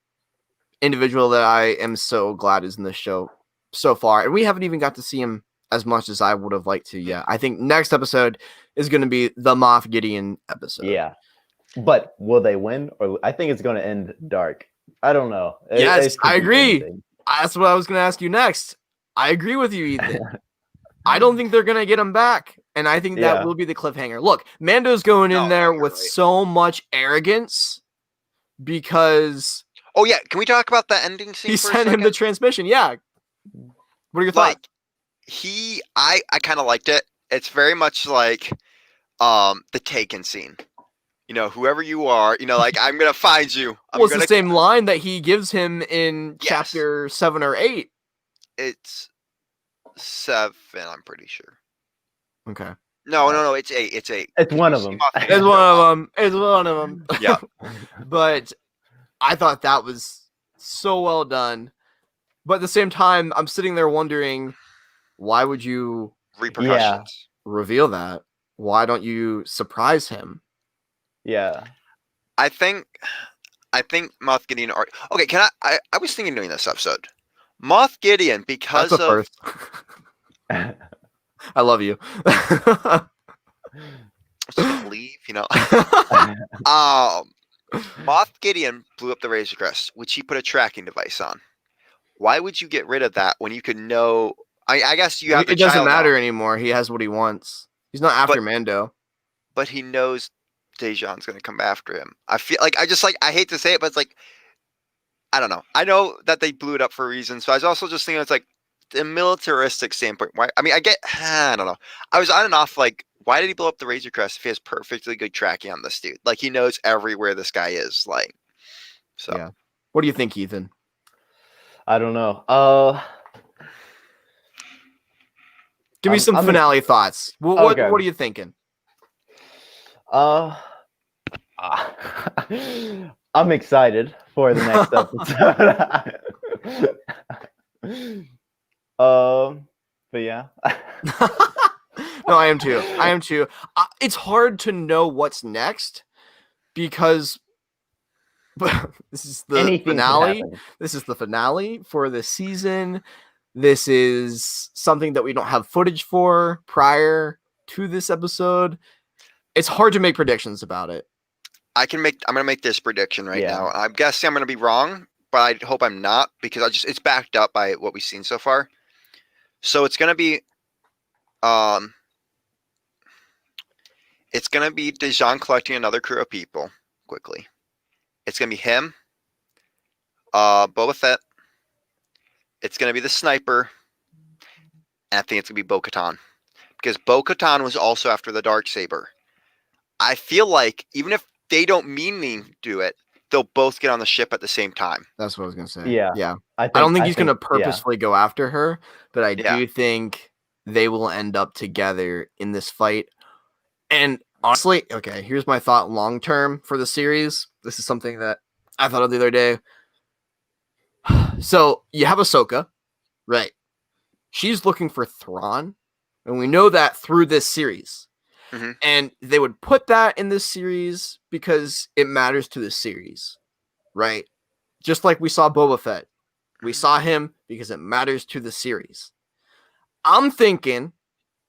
individual that I am so glad is in this show so far. And we haven't even got to see him as much as I would have liked to yet. I think next episode is going to be the Moff Gideon episode. Yeah. But will they win? Or I think it's going to end dark. I don't know. Yes, could I be agree. anything. That's what I was going to ask you next. I agree with you, Ethan. I don't think they're going to get him back. And I think that Yeah. will be the cliffhanger. Look, Mando's going in No, there you're with right. so much arrogance because Oh, yeah. Can we talk about the ending scene he for a sent him the second? transmission. Yeah. What are your thoughts? Like, I kind of liked it. It's very much like the Taken scene. Whoever you are, like, I'm going to find you. Well, it's the same line that he gives him in Yes. chapter 7 or 8. It's 7, I'm pretty sure. Okay. No. It's a. It's one of them. It's one of them. It's one of them. Yeah. But I thought that was so well done. But at the same time, I'm sitting there wondering, why would you Repercussions. reveal that? Why don't you surprise him? Yeah. I think Moff Gideon. Okay, can I was thinking doing this episode. Moff Gideon, because That's a of first. I love you. just gonna leave, Moff Gideon blew up the Razor Crest, which he put a tracking device on. Why would you get rid of that when you could know? I guess you have the It doesn't child matter now, anymore. He has what he wants. He's not after But- Mando. but he knows Dejan's gonna come after him. I feel like I hate to say it, but it's like I don't know. I know that they blew it up for a reason, so I was also just thinking it's like the militaristic standpoint. Why? I mean, I don't know. I was on and off like, why did he blow up the Razor Crest if he has perfectly good tracking on this dude? Like he knows everywhere this guy is. Like, so Yeah. What do you think, Ethan? I don't know. Give me some I'm finale thoughts. What Okay. are you thinking? I'm excited for the next episode. But yeah. No, I am too. It's hard to know what's next because this is the Anything could finale. happen. This is the finale for the season. This is something that we don't have footage for prior to this episode. It's hard to make predictions about it. I'm gonna make this prediction right Yeah. now. I'm guessing I'm gonna be wrong, but I hope I'm not because it's backed up by what we've seen so far. So it's gonna be Dejan collecting another crew of people quickly. It's gonna be him, Boba Fett. It's gonna be the sniper, and I think it's gonna be Bo-Katan because Bo-Katan was also after the Darksaber. I feel like even if they don't mean to do it, they'll both get on the ship at the same time. That's what I was gonna say. Yeah. Yeah. I don't think he's gonna yeah. purposefully go after her, but I Yeah. do think they will end up together in this fight. And honestly, okay, here's my thought long term for the series. This is something that I thought of the other day. So you have Ahsoka, right? She's looking for Thrawn, and we know that through this series. Mhm. And they would put that in this series because it matters to the series, right? Just like we saw Boba Fett. We saw him because it matters to the series. I'm thinking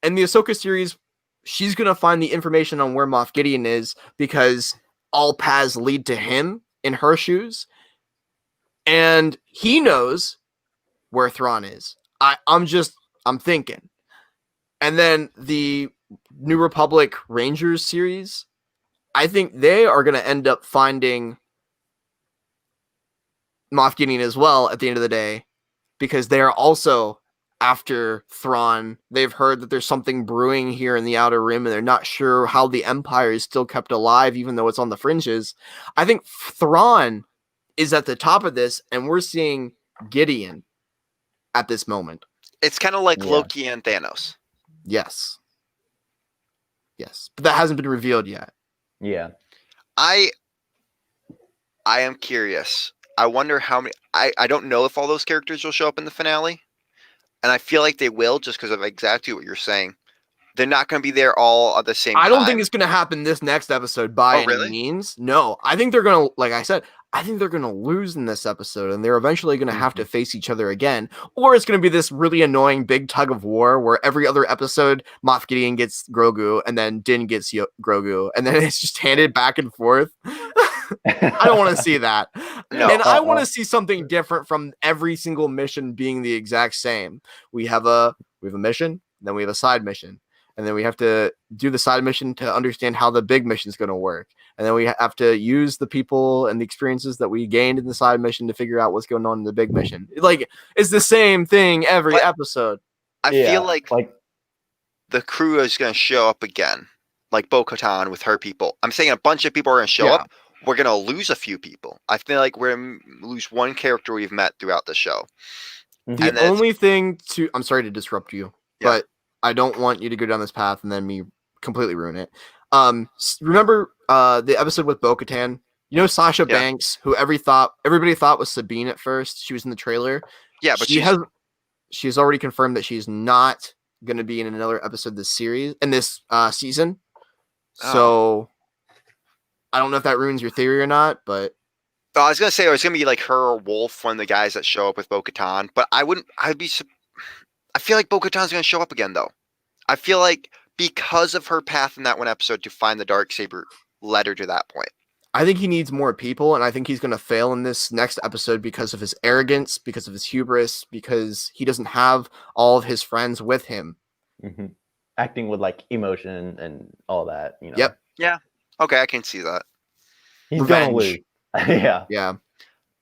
in the Ahsoka series, she's going to find the information on where Moff Gideon is because all paths lead to him in her shoes. And he knows where Thrawn is. I'm thinking. And then the New Republic Rangers series, I think they are going to end up finding Moff Gideon as well at the end of the day because they are also after Thrawn. They've heard that there's something brewing here in the Outer Rim and they're not sure how the Empire is still kept alive even though it's on the fringes. I think Thrawn is at the top of this and we're seeing Gideon at this moment. It's kind of like Yeah. Loki and Thanos. Yes. But that hasn't been revealed yet. Yeah. I am curious. I wonder how many. I don't know if all those characters will show up in the finale, and I feel like they will just because of exactly what you're saying. They're not going to be there all at the same time. I don't think it's going to happen this next episode by any really? means. No, I think they're going to, like I said, I think they're going to lose in this episode and they're eventually going to have to face each other again. Or it's going to be this really annoying big tug of war where every other episode, Moff Gideon gets Grogu and then Din gets Grogu. And then it's just handed back and forth. I don't want to see that. No. And I want to see something different from every single mission being the exact same. We have a mission, then we have a side mission. And then we have to do the side mission to understand how the big mission is going to work. And then we have to use the people and the experiences that we gained in the side mission to figure out what's going on in the big mission. Like, it's the same thing every episode. I Yeah, feel like the crew is going to show up again, like Bo-Katan with her people. I'm saying a bunch of people are going to show Yeah. up. We're going to lose a few people. I feel like we're going to lose one character we've met throughout the show. The And then only thing to, I'm sorry to disrupt you, Yeah. but I don't want you to go down this path and then me completely ruin it. Remember the episode with Bo-Katan? You know Sasha Banks, who everybody thought was Sabine at first. She was in the trailer. Yeah, but she's already confirmed that she's not going to be in another episode of this series in this season. So I don't know if that ruins your theory or not, but I was gonna say it was gonna be like her or Wolf, one of the guys that show up with Bo-Katan. But I feel like Bo-Katan's gonna show up again, though. I feel like because of her path in that one episode to find the Darksaber led her to that point. I think he needs more people, and I think he's going to fail in this next episode because of his arrogance, because of his hubris, because he doesn't have all of his friends with him. Mm-hmm. Acting with like emotion and all that, you know. Yep. Yeah. Okay, I can see that. He's Revenge. gonna lose. Yeah. Yeah.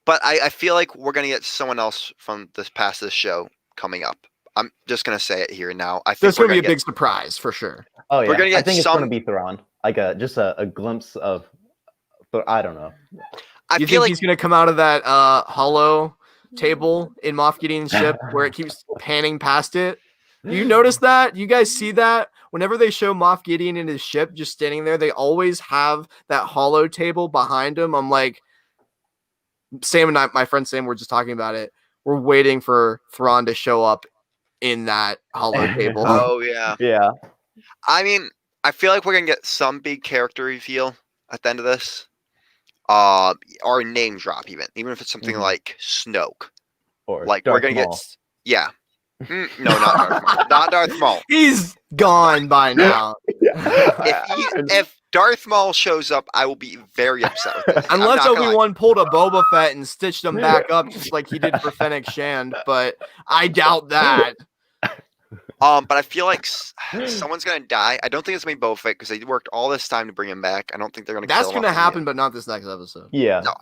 But I feel like we're gonna get someone else from this show coming up. I'm just gonna say it here now. I think There's going to be a big surprise for sure. Oh yeah. We're gonna get I think it's gonna be Thrawn. Like just a glimpse of. But I don't know. You think he's going to come out of that hollow table in Moff Gideon's ship where it keeps panning past it? You notice that? You guys see that? Whenever they show Moff Gideon in his ship just standing there, they always have that hollow table behind him. I'm like, Sam and my friend Sam were just talking about it. We're waiting for Thrawn to show up in that hollow table. Oh, yeah. Yeah. I mean, I feel like we're going to get some big character reveal at the end of this. Or a name drop, even if it's something like Snoke. Or like Darth we're gonna Maul. get, yeah. No, not Darth Maul. Not Darth Maul. He's gone by now. If Darth Maul shows up, I will be very upset with this. Unless Obi-Wan pulled a Boba Fett and stitched him back up just like he did for Fennec Shand, but I doubt that. But I feel like someone's gonna die. I don't think it's gonna be Boba Fett because they worked all this time to bring him back. I don't think they're gonna. That's gonna happen, but not this next episode. Yeah. No,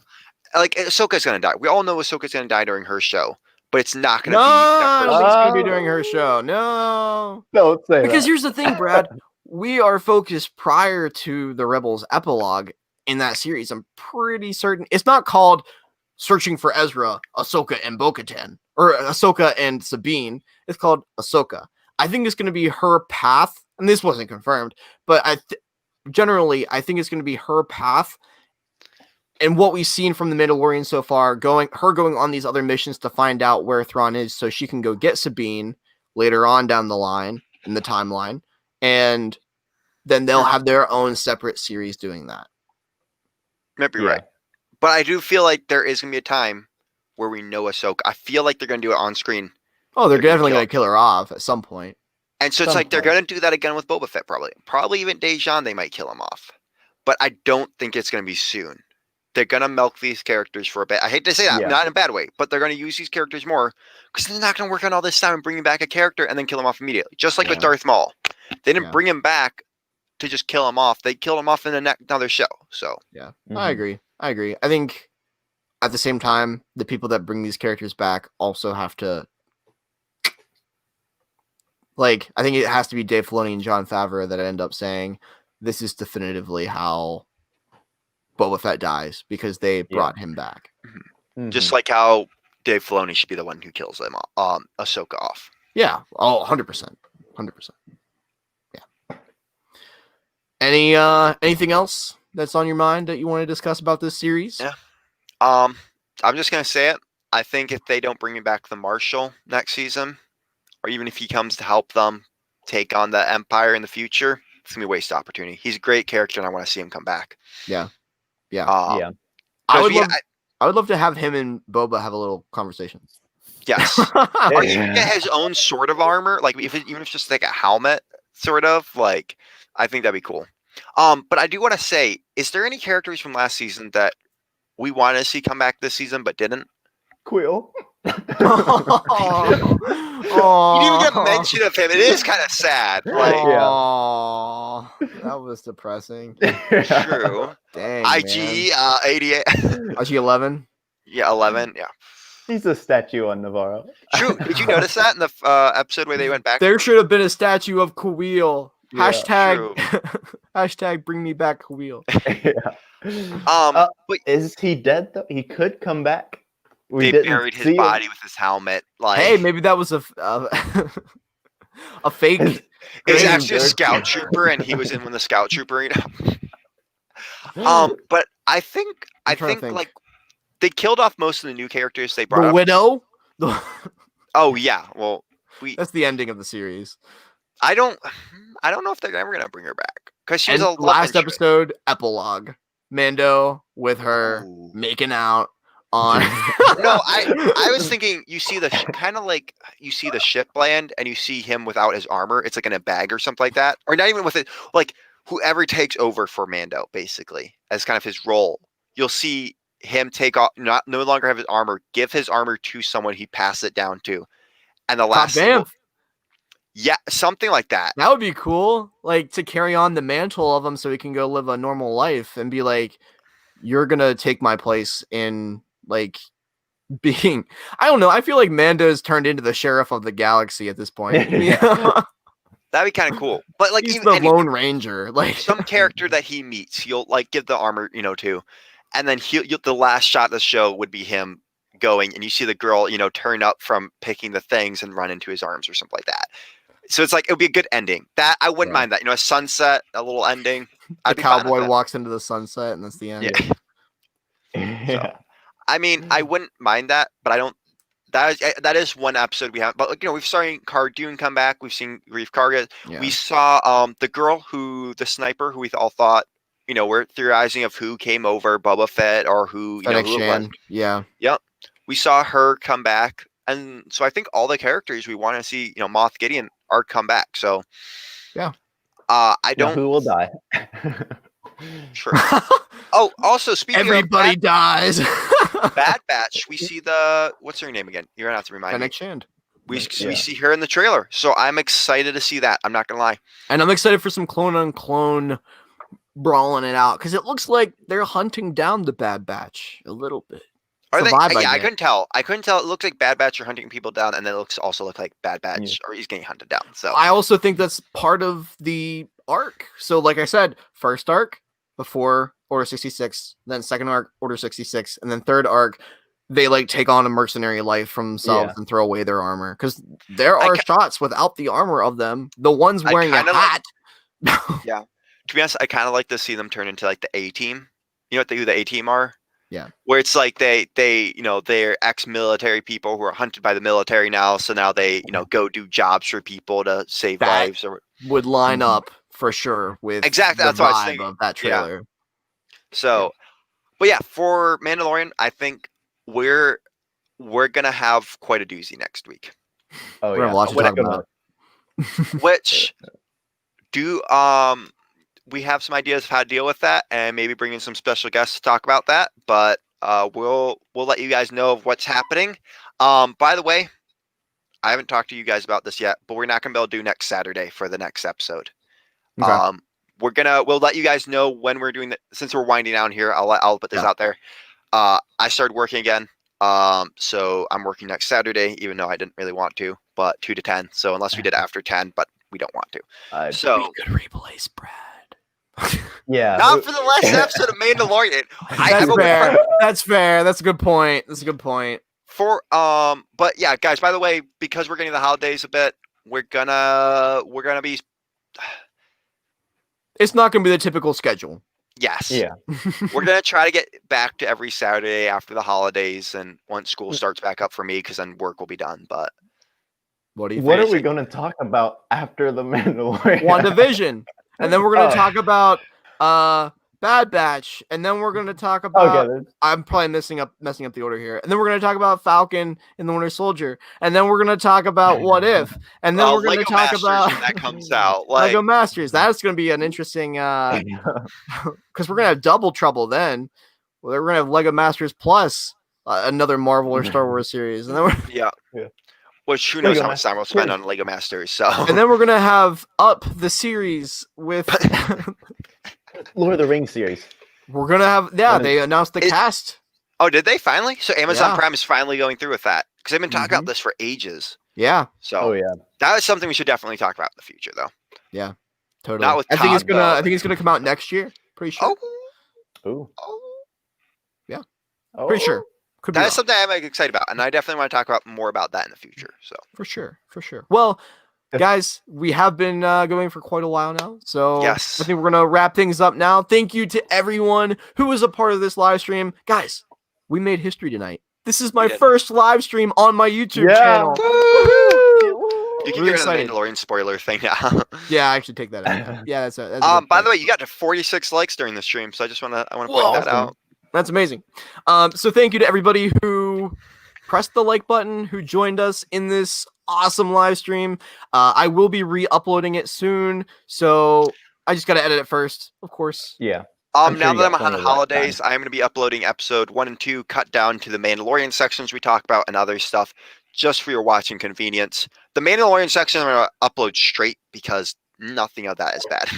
like Ahsoka's gonna die. We all know Ahsoka's gonna die during her show, but it's not gonna No, be. I don't think it's gonna be during her show. No, Don't say because that. here's the thing, Brad. We are focused prior to the Rebels epilogue in that series. I'm pretty certain it's not called Searching for Ezra, Ahsoka, and Bo-Katan, or Ahsoka and Sabine. It's called Ahsoka. I think it's going to be her path, and this wasn't confirmed, but generally, I think it's going to be her path, and what we've seen from the Mandalorian so far, going on these other missions to find out where Thrawn is, so she can go get Sabine later on down the line in the timeline, and then they'll have their own separate series doing that. Might be right, but I do feel like there is going to be a time where we know Ahsoka. I feel like they're going to do it on screen. Oh, they're definitely going to kill her off at some point. And so it's like they're going to do that again with Boba Fett, probably. Probably even Dejan, they might kill him off. But I don't think it's going to be soon. They're going to milk these characters for a bit. I hate to say that, not in a bad way, but they're going to use these characters more because they're not going to work on all this time and bringing back a character and then kill him off immediately. Just like with Darth Maul. They didn't bring him back to just kill him off. They killed him off in another show. So yeah, I agree. I think at the same time, the people that bring these characters back also have to. Like, I think it has to be Dave Filoni and Jon Favreau that end up saying this is definitively how Boba Fett dies because they brought him back. Mm-hmm. Just like how Dave Filoni should be the one who kills them, Ahsoka off. Yeah. Oh, 100%. 100%. Yeah. Anything else that's on your mind that you want to discuss about this series? Yeah. I'm just going to say it. I think if they don't bring back the Marshal next season, or even if he comes to help them take on the Empire in the future, it's going to be a waste opportunity. He's a great character, and I want to see him come back. Yeah. I would love to have him and Boba have a little conversation. Yes. Or even get his own sort of armor, like even if it's just like a helmet, sort of. Like, I think that'd be cool. But I do want to say, is there any characters from last season that we wanted to see come back this season but didn't? Quill. You didn't even get mention of him. It is kind of sad. Like, that was depressing. True. Dang, IG 88. IG 11. Yeah, 11. Yeah. He's a statue on Navarro. True. Did you notice that in the episode where they went back? There should have been a statue of Kuil. Yeah, Hashtag bring me back Kuil. But is he dead though? He could come back. They buried his body with his helmet. Like, hey, maybe that was A fake. His- It's Crazy actually a bird. scout trooper, and he was in when the scout trooper. But I think I'm trying to think. like they killed off most of the new characters they brought The up. widow. Oh yeah, well That's the ending of the series. I don't know if they're ever gonna bring her back because she was And a love last interest. episode epilogue. Mando with her Ooh. making out on. No, I was thinking you see the kind of like you see the ship land and you see him without his armor. It's like in a bag or something like that, or not even with it. Like whoever takes over for Mando, basically as kind of his role, you'll see him take off, no longer have his armor, give his armor to someone he pass it down to, and the last thing Banff. yeah, something like that. That would be cool. Like to carry on the mantle of him so he can go live a normal life and be like, you're gonna take my place in like being, I don't know. I feel like Mando's turned into the sheriff of the galaxy at this point. You know? That'd be kind of cool. But like He's even the Lone Ranger. Like some character that he meets, he'll like give the armor, to, and then he'll the last shot of the show would be him going, and you see the girl, turn up from picking the things and run into his arms or something like that. So it's like it would be a good ending. That I wouldn't mind that. A sunset, a little ending. the cowboy walks into the sunset, and that's the end. Yeah. So, I mean, I wouldn't mind that, but I don't. That is one episode we have. But we've seen Cara Dune come back. We've seen Reef Karga. Yeah. We saw the girl the sniper who we all thought, we're theorizing of who came over, Boba Fett or who who it was. Yeah. Yep. We saw her come back, and so I think all the characters we want to see, Moff Gideon, are come back. So yeah. I don't. Who will die? Sure. Oh, also speaking everybody of dies. Bad Batch, we see what's her name again? You're gonna have to remind me. Fennec Shand. We see her in the trailer, so I'm excited to see that. I'm not gonna lie. And I'm excited for some clone on clone brawling it out because it looks like they're hunting down the Bad Batch a little bit. Are they? Yeah, I couldn't tell. It looks like Bad Batch are hunting people down, and then it also look like Bad Batch or he's getting hunted down. So I also think that's part of the arc. So, like I said, first arc before Order 66, then second arc Order 66, and then third arc they like take on a mercenary life from themselves and throw away their armor because there are shots without the armor of them. The ones wearing a hat. Yeah. To be honest, I kind of like to see them turn into like the A team. You know what who the A team are? Yeah. Where it's like they're ex-military people who are hunted by the military now, so now they, go do jobs for people to save lives or would line up for sure with exactly the that's what I was vibe thinking of that trailer. Yeah. So but yeah, for Mandalorian, I think we're gonna have quite a doozy next week. Oh we're gonna watch it talk about. Which we have some ideas of how to deal with that, and maybe bring in some special guests to talk about that. But we'll let you guys know of what's happening. By the way, I haven't talked to you guys about this yet, but we're not gonna be able to do next Saturday for the next episode. Okay. We'll let you guys know when we're doing that. Since we're winding down here, I'll put this out there. I started working again. So I'm working next Saturday, even though I didn't really want to, but 2 to 10. So unless we did after 10, but we don't want to. So we could replace Brad. Yeah. Not for the last episode of Mandalorian. That's fair. That's fair. That's a good point. But yeah, guys, by the way, because we're getting the holidays a bit, we're gonna be it's not gonna be the typical schedule. Yes. Yeah. We're gonna try to get back to every Saturday after the holidays and once school starts back up for me, because then work will be done. But what do you What are we gonna talk about after the Mandalorian? WandaVision. And then we're gonna talk about Bad Batch, and then we're gonna talk about I'm probably messing up the order here. And then we're gonna talk about Falcon and the Winter Soldier, and then we're gonna talk about What If, and then we're gonna Lego talk Masters, about when that comes out. Like, Lego Masters. That's gonna be an interesting because we're gonna have double trouble then. Well, we're gonna have Lego Masters plus another Marvel or Star Wars series, and then yeah. Which who knows how much time we'll spend on Lego Masters. So and then we're gonna have Up the series with Lord of the Rings series. We're gonna have they announced the cast. Oh, did they finally? So Amazon Prime is finally going through with that, because they've been talking about this for ages. Yeah. So that is something we should definitely talk about in the future, though. Yeah, totally. Not with I think it's gonna come out next year. Pretty sure. Oh. Yeah. Pretty sure. That's something I'm excited about, and I definitely want to talk about more about that in the future. So for sure. Well, guys, we have been going for quite a while now, so Yes. I think we're gonna wrap things up now. Thank you to everyone who was a part of this live stream, guys. We made history tonight. This is my first live stream on my YouTube channel. You can Really get rid of the excited. Mandalorian spoiler thing now. Yeah, I actually take that out. Yeah, that's a good by point. the way, you got to 46 likes during the stream, so I want to point that out. That's amazing. So thank you to everybody who pressed the like button, who joined us in this awesome live stream. I will be re-uploading it soon, so I just got to edit it first, of course. Yeah. Now that I'm on holidays, I'm going to be uploading episode 1 and 2, cut down to the Mandalorian sections we talk about and other stuff, just for your watching convenience. The Mandalorian section I'm going to upload straight because nothing of that is bad.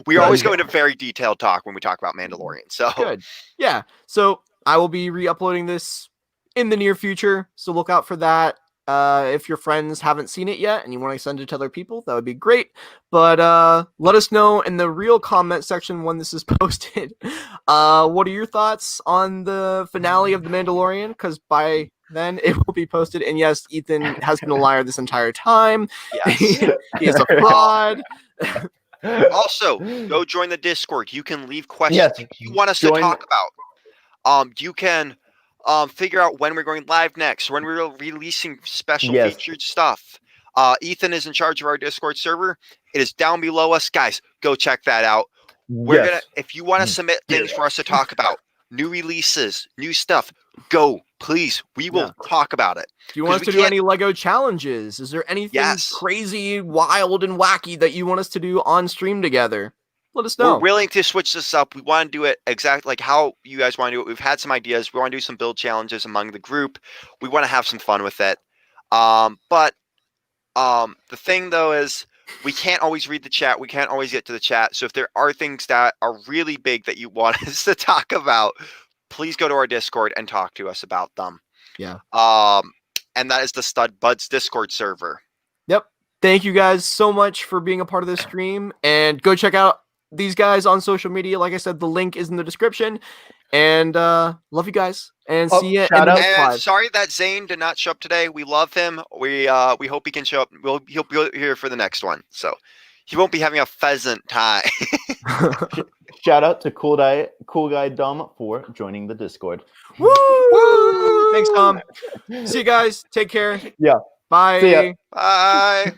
We always go into very detailed talk when we talk about Mandalorian. So good. Yeah. So I will be re-uploading this in the near future, so look out for that. If your friends haven't seen it yet and you want to send it to other people, that would be great. But let us know in the real comment section when this is posted. What are your thoughts on the finale of The Mandalorian? Because by then it will be posted. And yes, Ethan has been a liar this entire time. Yes. He is a fraud. Also, go join the Discord. You can leave questions you want us to talk about. You can figure out when we're going live next, when we're releasing special featured stuff. Ethan is in charge of our Discord server. It is down below us, guys. Go check that out. We're gonna, if you want to submit things for us to talk about, new releases, new stuff, go, please. We will talk about it. Do you want us to do any Lego challenges? Is there anything crazy, wild, and wacky that you want us to do on stream together? Let us know. We're willing to switch this up. We want to do it exactly like how you guys want to do it. We've had some ideas. We want to do some build challenges among the group. We want to have some fun with it. But the thing, though, is we can't always read the chat. We can't always get to the chat. So if there are things that are really big that you want us to talk about, please go to our Discord and talk to us about them. Yeah. And that is the Stud Buds Discord server. Yep. Thank you guys so much for being a part of this stream. And go check out these guys on social media. Like I said, the link is in the description. And love you guys. And see you in the next live. Sorry that Zayn did not show up today. We love him. We hope he can show up. He'll be here for the next one. So he won't be having a pheasant time. Shout out to Cool Guy Dom for joining the Discord. Woo! Thanks, Tom. See you guys. Take care. Yeah. Bye. See ya. Bye.